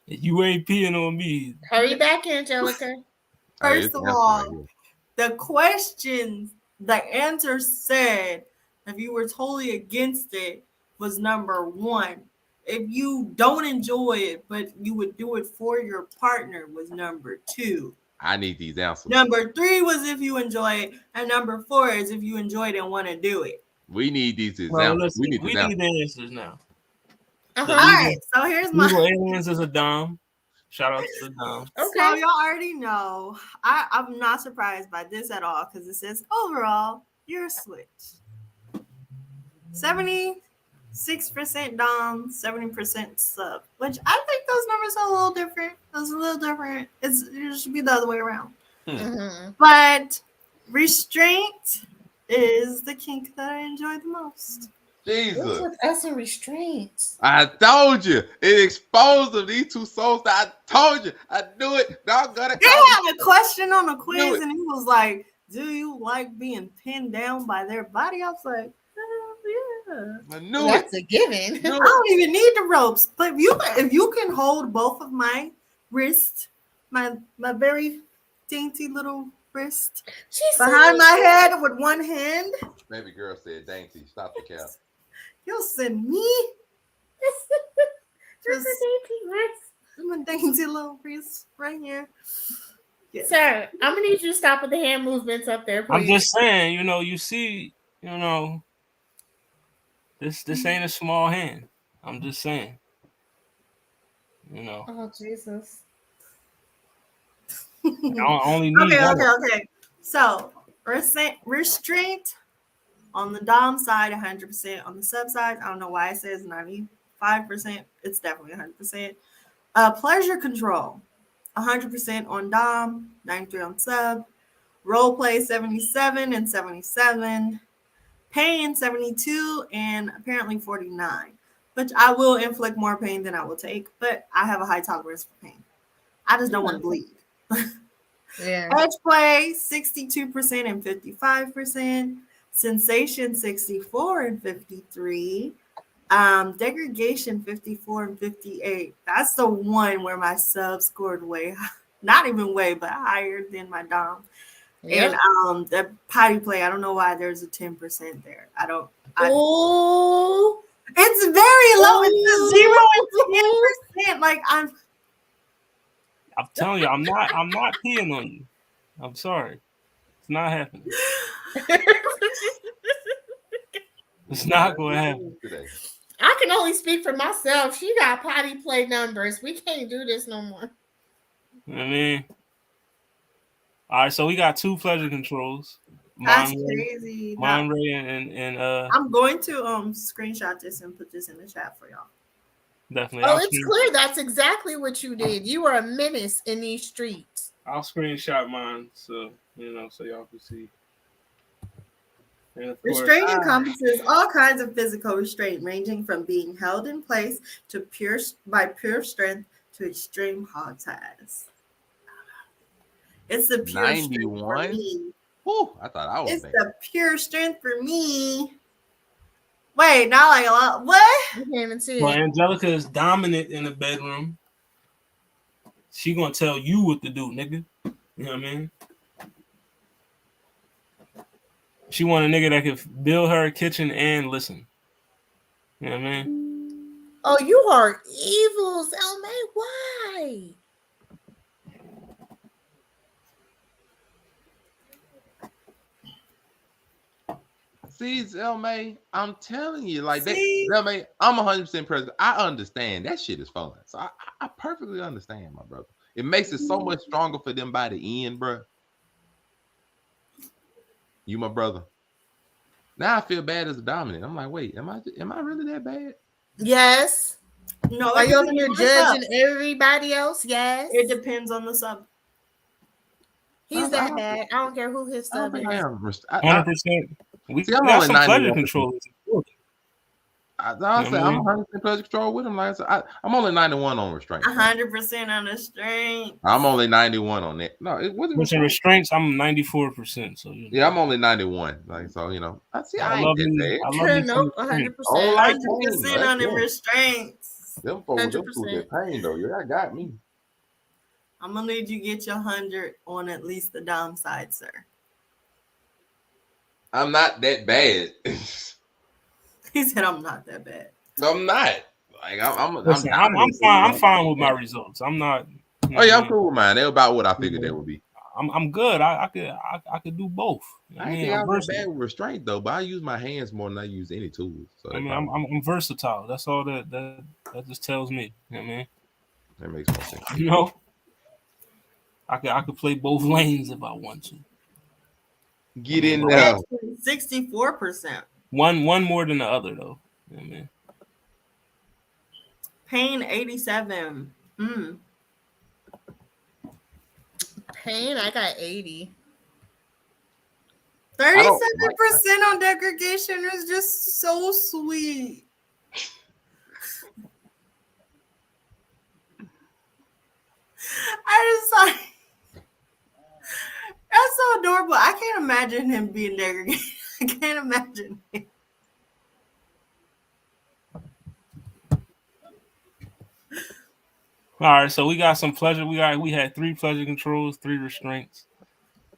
Speaker 1: you ain't peeing on me.
Speaker 2: Hurry back, Angelica.
Speaker 3: First of all, the questions, the answer said, if you were totally against it, was number 1. If you don't enjoy it, but you would do it for your partner, was number 2.
Speaker 4: I need these answers.
Speaker 3: Number 3 was if you enjoy it, and number 4 is if you enjoy it and want to do it.
Speaker 4: We need these examples.
Speaker 1: Well, listen,
Speaker 4: we need
Speaker 1: the answers now.
Speaker 3: All right, so here's my
Speaker 1: aliens is a Dom. Shout out to the Dom.
Speaker 3: Okay. So y'all already know. I'm not surprised by this at all because it says overall you're a switch. 76% Dom, 70% sub. Which I think those numbers are a little different. It should be the other way around.
Speaker 2: Mm-hmm.
Speaker 3: But restraint is the kink that I enjoy the most.
Speaker 4: Jesus.
Speaker 2: What's with us and restraints?
Speaker 4: I told you. It exposed them, these two souls. I told you. I knew it. Y'all gotta
Speaker 3: They had a question on a quiz and he was like, do you like being pinned down by their body? I was like, yeah.
Speaker 4: I knew
Speaker 2: That's a given.
Speaker 3: I don't even need the ropes. But if you can hold both of my wrists, my very dainty little wrist behind my head with one hand.
Speaker 4: Baby girl said dainty. Stop the cap.
Speaker 3: You'll send me. Just my dainty little wrist right here. Yes.
Speaker 2: Sir, I'm gonna need you to stop with the hand movements up there, please.
Speaker 1: I'm just saying, you see, this ain't a small hand. I'm just saying,
Speaker 2: Oh Jesus.
Speaker 1: I only need
Speaker 3: Okay. So restraint on the dom side, 100%. On the sub side, I don't know why it says 95%. It's definitely 100%. Pleasure control, 100% on dom, 93 on sub. Role play, 77 and 77. Pain, 72 and apparently 49. Which I will inflict more pain than I will take, but I have a high tolerance for pain. I just don't want to bleed.
Speaker 2: Yeah.
Speaker 3: Edge play, 62% and 55%. Sensation, 64 and 53. Degradation, 54 and 58. That's the one where my sub scored way, not even way, but higher than my dom. Yep. And the potty play, I don't know why there's a 10% there.
Speaker 2: Oh,
Speaker 3: it's very low. It's 0 and 10%. Like
Speaker 1: I'm telling you, I'm not peeing on you. I'm sorry. It's not happening. It's not going to happen
Speaker 2: today. I can only speak for myself. She got potty play numbers. We can't do this no more.
Speaker 1: All right, so we got 2 pleasure controls.
Speaker 3: That's crazy.
Speaker 1: Monray and
Speaker 3: I'm going to screenshot this and put this in the chat for y'all.
Speaker 1: Definitely.
Speaker 2: Oh, it's clear. That's exactly what you did. You were a menace in these streets.
Speaker 1: I'll screenshot mine so y'all can see.
Speaker 3: Restraint encompasses all kinds of physical restraint, ranging from being held in place to pure strength to extreme hog ties. It's the pure
Speaker 4: 91. Whew, I thought I was.
Speaker 3: It's the pure strength for me. Wait, not like a lot. What?
Speaker 2: You can't even see
Speaker 1: it. Angelica is dominant in the bedroom. She gonna tell you what to do, nigga. You know what I mean? She want a nigga that can build her a kitchen and listen. You know what I mean?
Speaker 2: Oh, you are evil, Zelma. Why?
Speaker 4: See, Zelma, I'm telling you, like that, Zelma, I'm 100% present. I understand that shit is fun. So I perfectly understand, my brother. It makes it so much stronger for them by the end, bro. You, my brother. Now I feel bad as a dominant. I'm like, wait, am I really that bad?
Speaker 2: Yes.
Speaker 3: No,
Speaker 2: are you over here judging everybody else? Yes.
Speaker 3: It depends on the sub.
Speaker 2: He's that bad. I don't care who his sub is.
Speaker 1: 100%.
Speaker 4: We got some pleasure
Speaker 1: controllers.
Speaker 4: I'm 100% pleasure control with him. Like I'm only 91 on restraint.
Speaker 3: 100% on restraint.
Speaker 4: I'm only 91 on that. No, it wasn't
Speaker 1: restraints. I'm 94%. So
Speaker 4: yeah, I'm only 91. Like so, I see. I love you.
Speaker 2: I love you. Nope, 100%.
Speaker 3: 100% on the restraints.
Speaker 4: Them folks, them get pain though. Yeah, I got me.
Speaker 3: I'm gonna need you to get your 100 on at least the dom side, sir.
Speaker 4: I'm not that bad.
Speaker 3: He said I'm not that bad.
Speaker 4: I'm not. Like I'm
Speaker 1: fine with my results. I'm not.
Speaker 4: I'm cool with mine. They're about what I figured they would be.
Speaker 1: I'm good. I could do both.
Speaker 4: I ain't think I was bad with restraint though, but I use my hands more than I use any tools. So
Speaker 1: I'm versatile. That's all that just tells me. You know what I mean?
Speaker 4: That makes more sense.
Speaker 1: I could play both lanes if I want to.
Speaker 4: Get in there.
Speaker 3: 64%.
Speaker 1: One more than the other though. You know what I mean?
Speaker 3: Pain 87.
Speaker 2: Pain, I got 80.
Speaker 3: 37% on degradation is just so sweet. I just like that's so adorable. I can't imagine him being degraded. I can't imagine it.
Speaker 1: All right, so we got some pleasure. We had 3 pleasure controls, 3 restraints.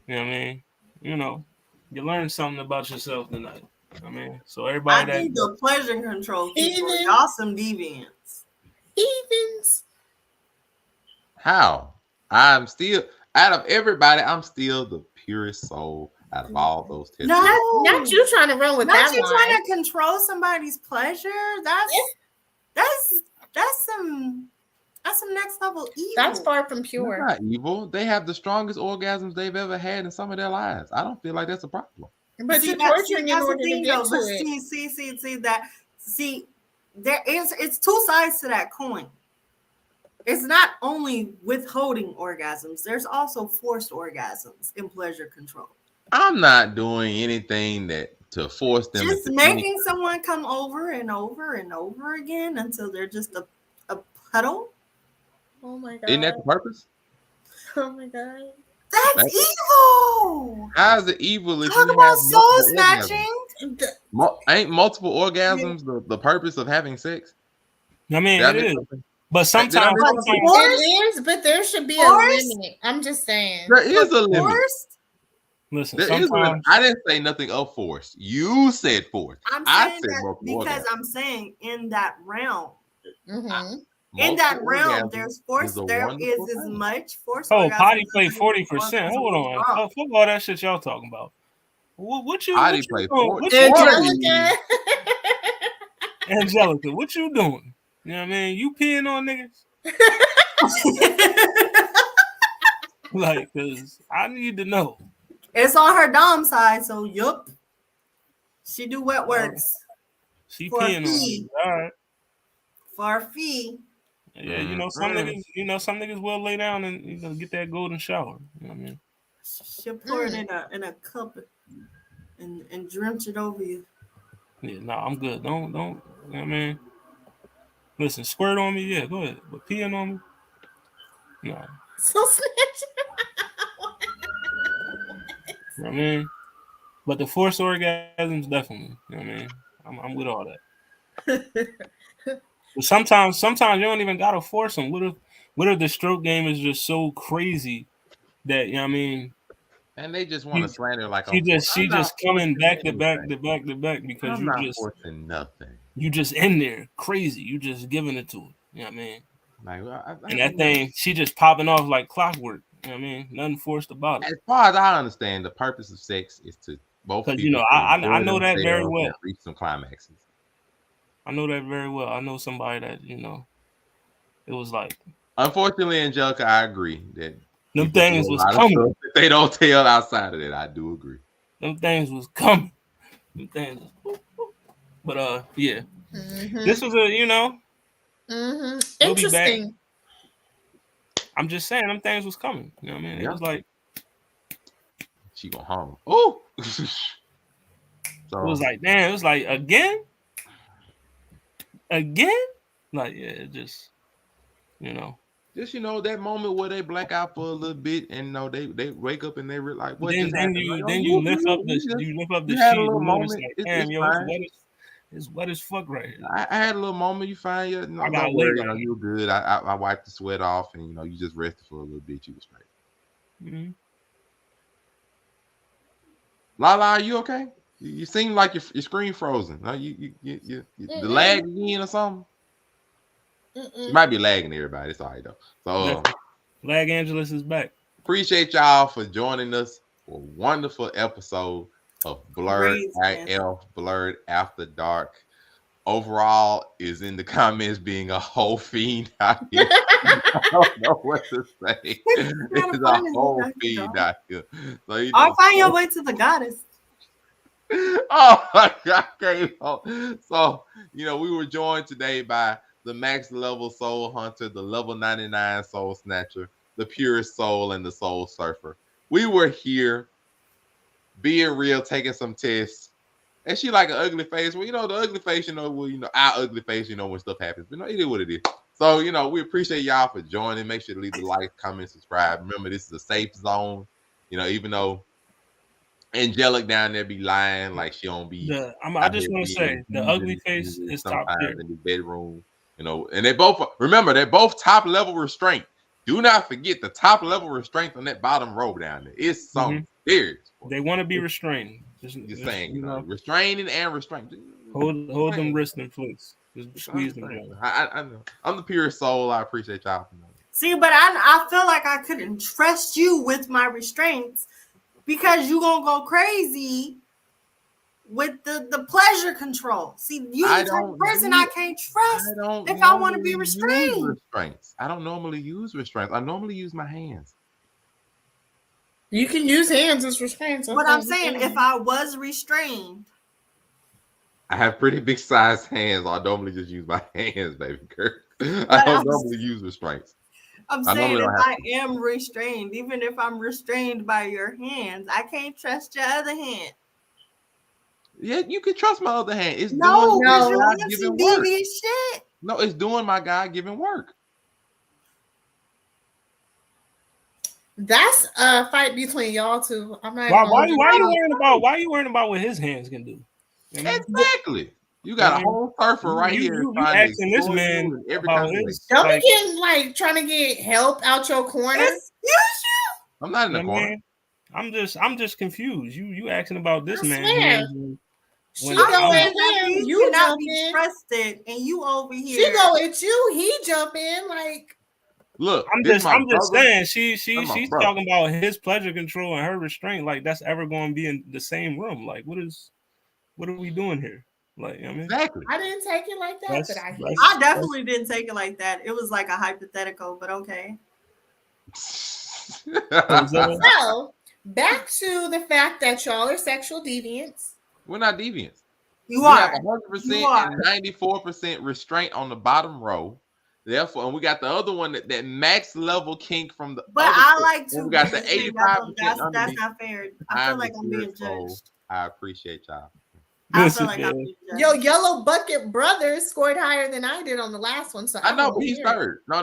Speaker 1: You know what I mean? You learned something about yourself tonight. I mean, so everybody.
Speaker 3: I think the pleasure control people, y'all some deviants.
Speaker 2: Heathens.
Speaker 4: How? I'm still. Out of everybody, I'm still the purest soul out of all those tests.
Speaker 3: No,
Speaker 2: not you trying to run with
Speaker 3: not
Speaker 2: that
Speaker 3: you
Speaker 2: line.
Speaker 3: trying to control somebody's pleasure. That's some next level evil.
Speaker 2: That's far from pure.
Speaker 4: That's not evil. They have the strongest orgasms they've ever had in some of their lives. I don't feel like that's a problem.
Speaker 2: But you're torturing in order to get to
Speaker 3: it. It's two sides to that coin. It's not only withholding orgasms. There's also forced orgasms in pleasure control.
Speaker 4: I'm not doing anything to force them.
Speaker 3: Just making someone come over and over and over again until they're just a puddle.
Speaker 2: Oh my god!
Speaker 4: Isn't that the purpose?
Speaker 2: Oh my god!
Speaker 3: That's evil.
Speaker 4: How's it evil if
Speaker 3: talk
Speaker 4: you
Speaker 3: about
Speaker 4: have
Speaker 3: soul snatching?
Speaker 4: Ain't multiple orgasms the purpose of having sex?
Speaker 1: I mean, it is. But sometimes
Speaker 2: it is, but there should be a limit. I'm just saying.
Speaker 4: There is a limit.
Speaker 1: Listen,
Speaker 4: there is a limit. I didn't say nothing of force. You said force.
Speaker 3: I said that because I'm saying in that realm.
Speaker 2: Mm-hmm.
Speaker 3: In that realm, there's force. There is as much force.
Speaker 1: Oh, potty play 40%. Hold on. Oh, fuck all that shit y'all talking about. What you potty play 40%? Angelica, what you doing? You know what I mean? You peeing on niggas? Like, cause I need to know.
Speaker 3: It's on her dom side, so yup. She do wet works.
Speaker 1: She peeing on niggas. All right.
Speaker 3: For a fee.
Speaker 1: Yeah, some niggas will lay down and get that golden shower. You know what I mean?
Speaker 3: She'll pour it in a cup and drench it over you.
Speaker 1: Yeah, I'm good. Don't you know what I mean? Listen, squirt on me, yeah, go ahead. But peeing on me? No.
Speaker 2: So snitch.
Speaker 1: You know what I mean? But the forced orgasms, definitely. You know what I mean? I'm with all that. But sometimes you don't even gotta force them. What if the stroke game is just so crazy that, you know what I mean?
Speaker 4: And they just want to slander like
Speaker 1: she just coming back to back because
Speaker 4: I'm not forcing nothing.
Speaker 1: You just in there crazy. You just giving it to her. You know what I mean?
Speaker 4: Like,
Speaker 1: and that thing, she just popping off like clockwork. You know what I mean? Nothing forced about it.
Speaker 4: As far as I understand, the purpose of sex is to both people.
Speaker 1: I know that very well.
Speaker 4: Reach some climaxes.
Speaker 1: I know that very well. I know somebody that it was like.
Speaker 4: Unfortunately, Angelica, I agree that
Speaker 1: them things was coming.
Speaker 4: They don't tell outside of that. I do agree.
Speaker 1: Them things was coming. Them things. But yeah, this was a
Speaker 2: we'll interesting.
Speaker 1: I'm just saying, them things was coming. You know what I mean? It was like
Speaker 4: she gonna home. Oh, so
Speaker 1: it was like, damn. It was like again. Like just
Speaker 4: that moment where they black out for a little bit and they wake up and they like what?
Speaker 1: Then you lift up the sheet and it's like, damn, yo, it's wet as fuck right here.
Speaker 4: I had a little moment. You find don't worry, you're good. I wiped the sweat off and you just rested for a little bit. You was straight.
Speaker 1: Mm-hmm.
Speaker 4: Lala, are you okay? You seem like your screen frozen. No, you the lag again or something. She might be lagging everybody. It's all right though. So
Speaker 1: Lag Angeles is back.
Speaker 4: Appreciate y'all for joining us for a wonderful episode of Blerd Blerd After Dark. Overall is in the comments being a whole fiend out here. I don't know what to say. It's a whole fiend out here. So,
Speaker 3: I'll find your way to the goddess.
Speaker 4: Oh my God. So, we were joined today by the max level soul hunter, the level 99 soul snatcher, the purest soul, and the soul surfer. We were here being real, taking some tests. And she like an ugly face. Well, the ugly face, our ugly face, when stuff happens. But it is what it is. So, we appreciate y'all for joining. Make sure to leave the like, comment, subscribe. Remember, this is a safe zone. Even though Angelic down there be lying like she don't be.
Speaker 1: I just want to say the ugly face is top tier
Speaker 4: in the bedroom. And they're both top level restraint. Do not forget the top level restraint on that bottom row down there. It's something serious.
Speaker 1: They want to be restrained. Just
Speaker 4: saying, restraining and restraint.
Speaker 1: Hold them wrists in place. Just squeeze them.
Speaker 4: I know. I'm the purest soul. I appreciate y'all.
Speaker 3: See, but I feel like I couldn't trust you with my restraints because you gonna go crazy with the pleasure control. See, you the type of person I can't trust if I want to be restrained.
Speaker 4: I don't normally use restraints. I normally use my hands.
Speaker 2: You can use hands as restraints.
Speaker 3: But I'm saying if I was restrained.
Speaker 4: I have pretty big sized hands. I normally just use my hands, baby girl. I don't normally use restraints.
Speaker 3: I'm saying if I am restrained, even if I'm restrained by your hands, I can't trust your other hand.
Speaker 4: Yeah, you can trust my other hand. It's
Speaker 3: doing
Speaker 4: God-given work.
Speaker 3: Shit.
Speaker 4: No, it's doing my God-given work.
Speaker 2: That's a fight between y'all two. I'm not.
Speaker 1: Why you worrying about what his hands can do?
Speaker 4: Exactly. You got a whole surfer right here.
Speaker 1: You asking this man about his?
Speaker 2: Don't be getting like trying to get help out your corner.
Speaker 4: I'm not in the corner.
Speaker 1: I'm just confused. You asking about this man?
Speaker 2: She go at him, you
Speaker 3: cannot
Speaker 2: jump
Speaker 3: be
Speaker 2: in.
Speaker 3: Trusted, and you over here.
Speaker 2: She go at you. He jump in like.
Speaker 4: Look,
Speaker 1: I'm just saying. She's talking about his pleasure control and her restraint. Like that's ever going to be in the same room. Like what are we doing here? Like I mean,
Speaker 4: exactly.
Speaker 2: I didn't take it like that, but
Speaker 3: I definitely didn't take it like that. It was like a hypothetical, but okay.
Speaker 2: So back to the fact that y'all are sexual deviants.
Speaker 4: We're not deviants.
Speaker 3: You are.
Speaker 4: Have 100% and 94% restraint on the bottom row. Therefore, and we got the other one that max level kink from the.
Speaker 3: But I like to.
Speaker 4: We got the 85%.
Speaker 3: That's not fair. I feel like I'm being judged.
Speaker 4: I appreciate y'all.
Speaker 3: I feel like I'm being judged.
Speaker 2: Yo, Yellow Bucket Brothers scored higher than I did on the last one. So
Speaker 4: I know, but he's third. No.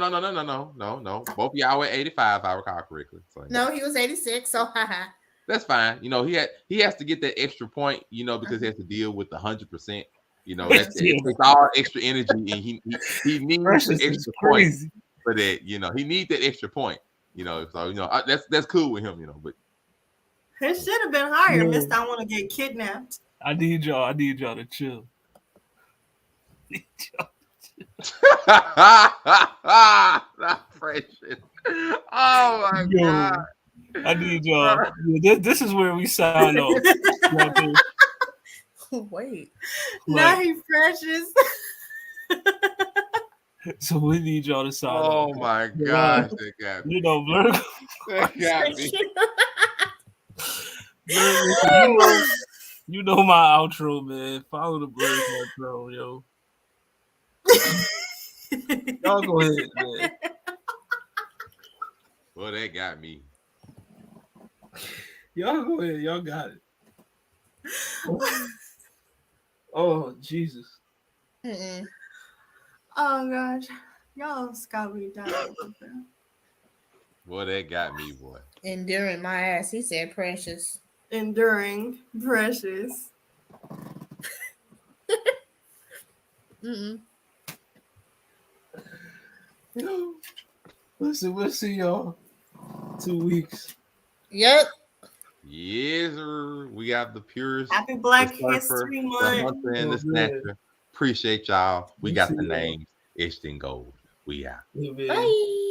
Speaker 4: Both of y'all were 85, if I recall correctly. So,
Speaker 2: no, he was 86. So haha.
Speaker 4: That's fine. You know, he has to get that extra point. You know, because he has to deal with the 100%. You know, it's all extra energy, and he needs the extra point for that. You know, he needs that extra point. You know, so you know that's cool with him. You know, but
Speaker 3: it should have been higher. Yeah. Missed. I want to get kidnapped.
Speaker 1: I need y'all to chill.
Speaker 4: Not precious. Oh my God.
Speaker 1: I need y'all. This is where we sign off.
Speaker 2: Wait.
Speaker 3: Now he precious.
Speaker 1: So we need y'all to sign
Speaker 4: off. Oh my gosh. That got me.
Speaker 1: You know, Blerd.
Speaker 4: That got me.
Speaker 1: Blerd, you know my outro, man. Follow the Blerd outro, yo. Y'all go ahead, man.
Speaker 4: Well, that got me.
Speaker 1: Y'all go ahead. Y'all got it. Oh, Jesus.
Speaker 2: Mm-mm.
Speaker 3: Oh, gosh. Y'all got me down.
Speaker 4: Boy, that got me, boy.
Speaker 2: Enduring my ass. He said precious.
Speaker 3: Enduring precious.
Speaker 2: Mm-mm.
Speaker 1: Listen, we'll see y'all 2 weeks.
Speaker 2: Yep.
Speaker 4: Yes, sir. We got the purest.
Speaker 3: Happy Black History Month.
Speaker 4: And the snatcher. Appreciate y'all. We got the names etched in gold. We out.
Speaker 2: Bye.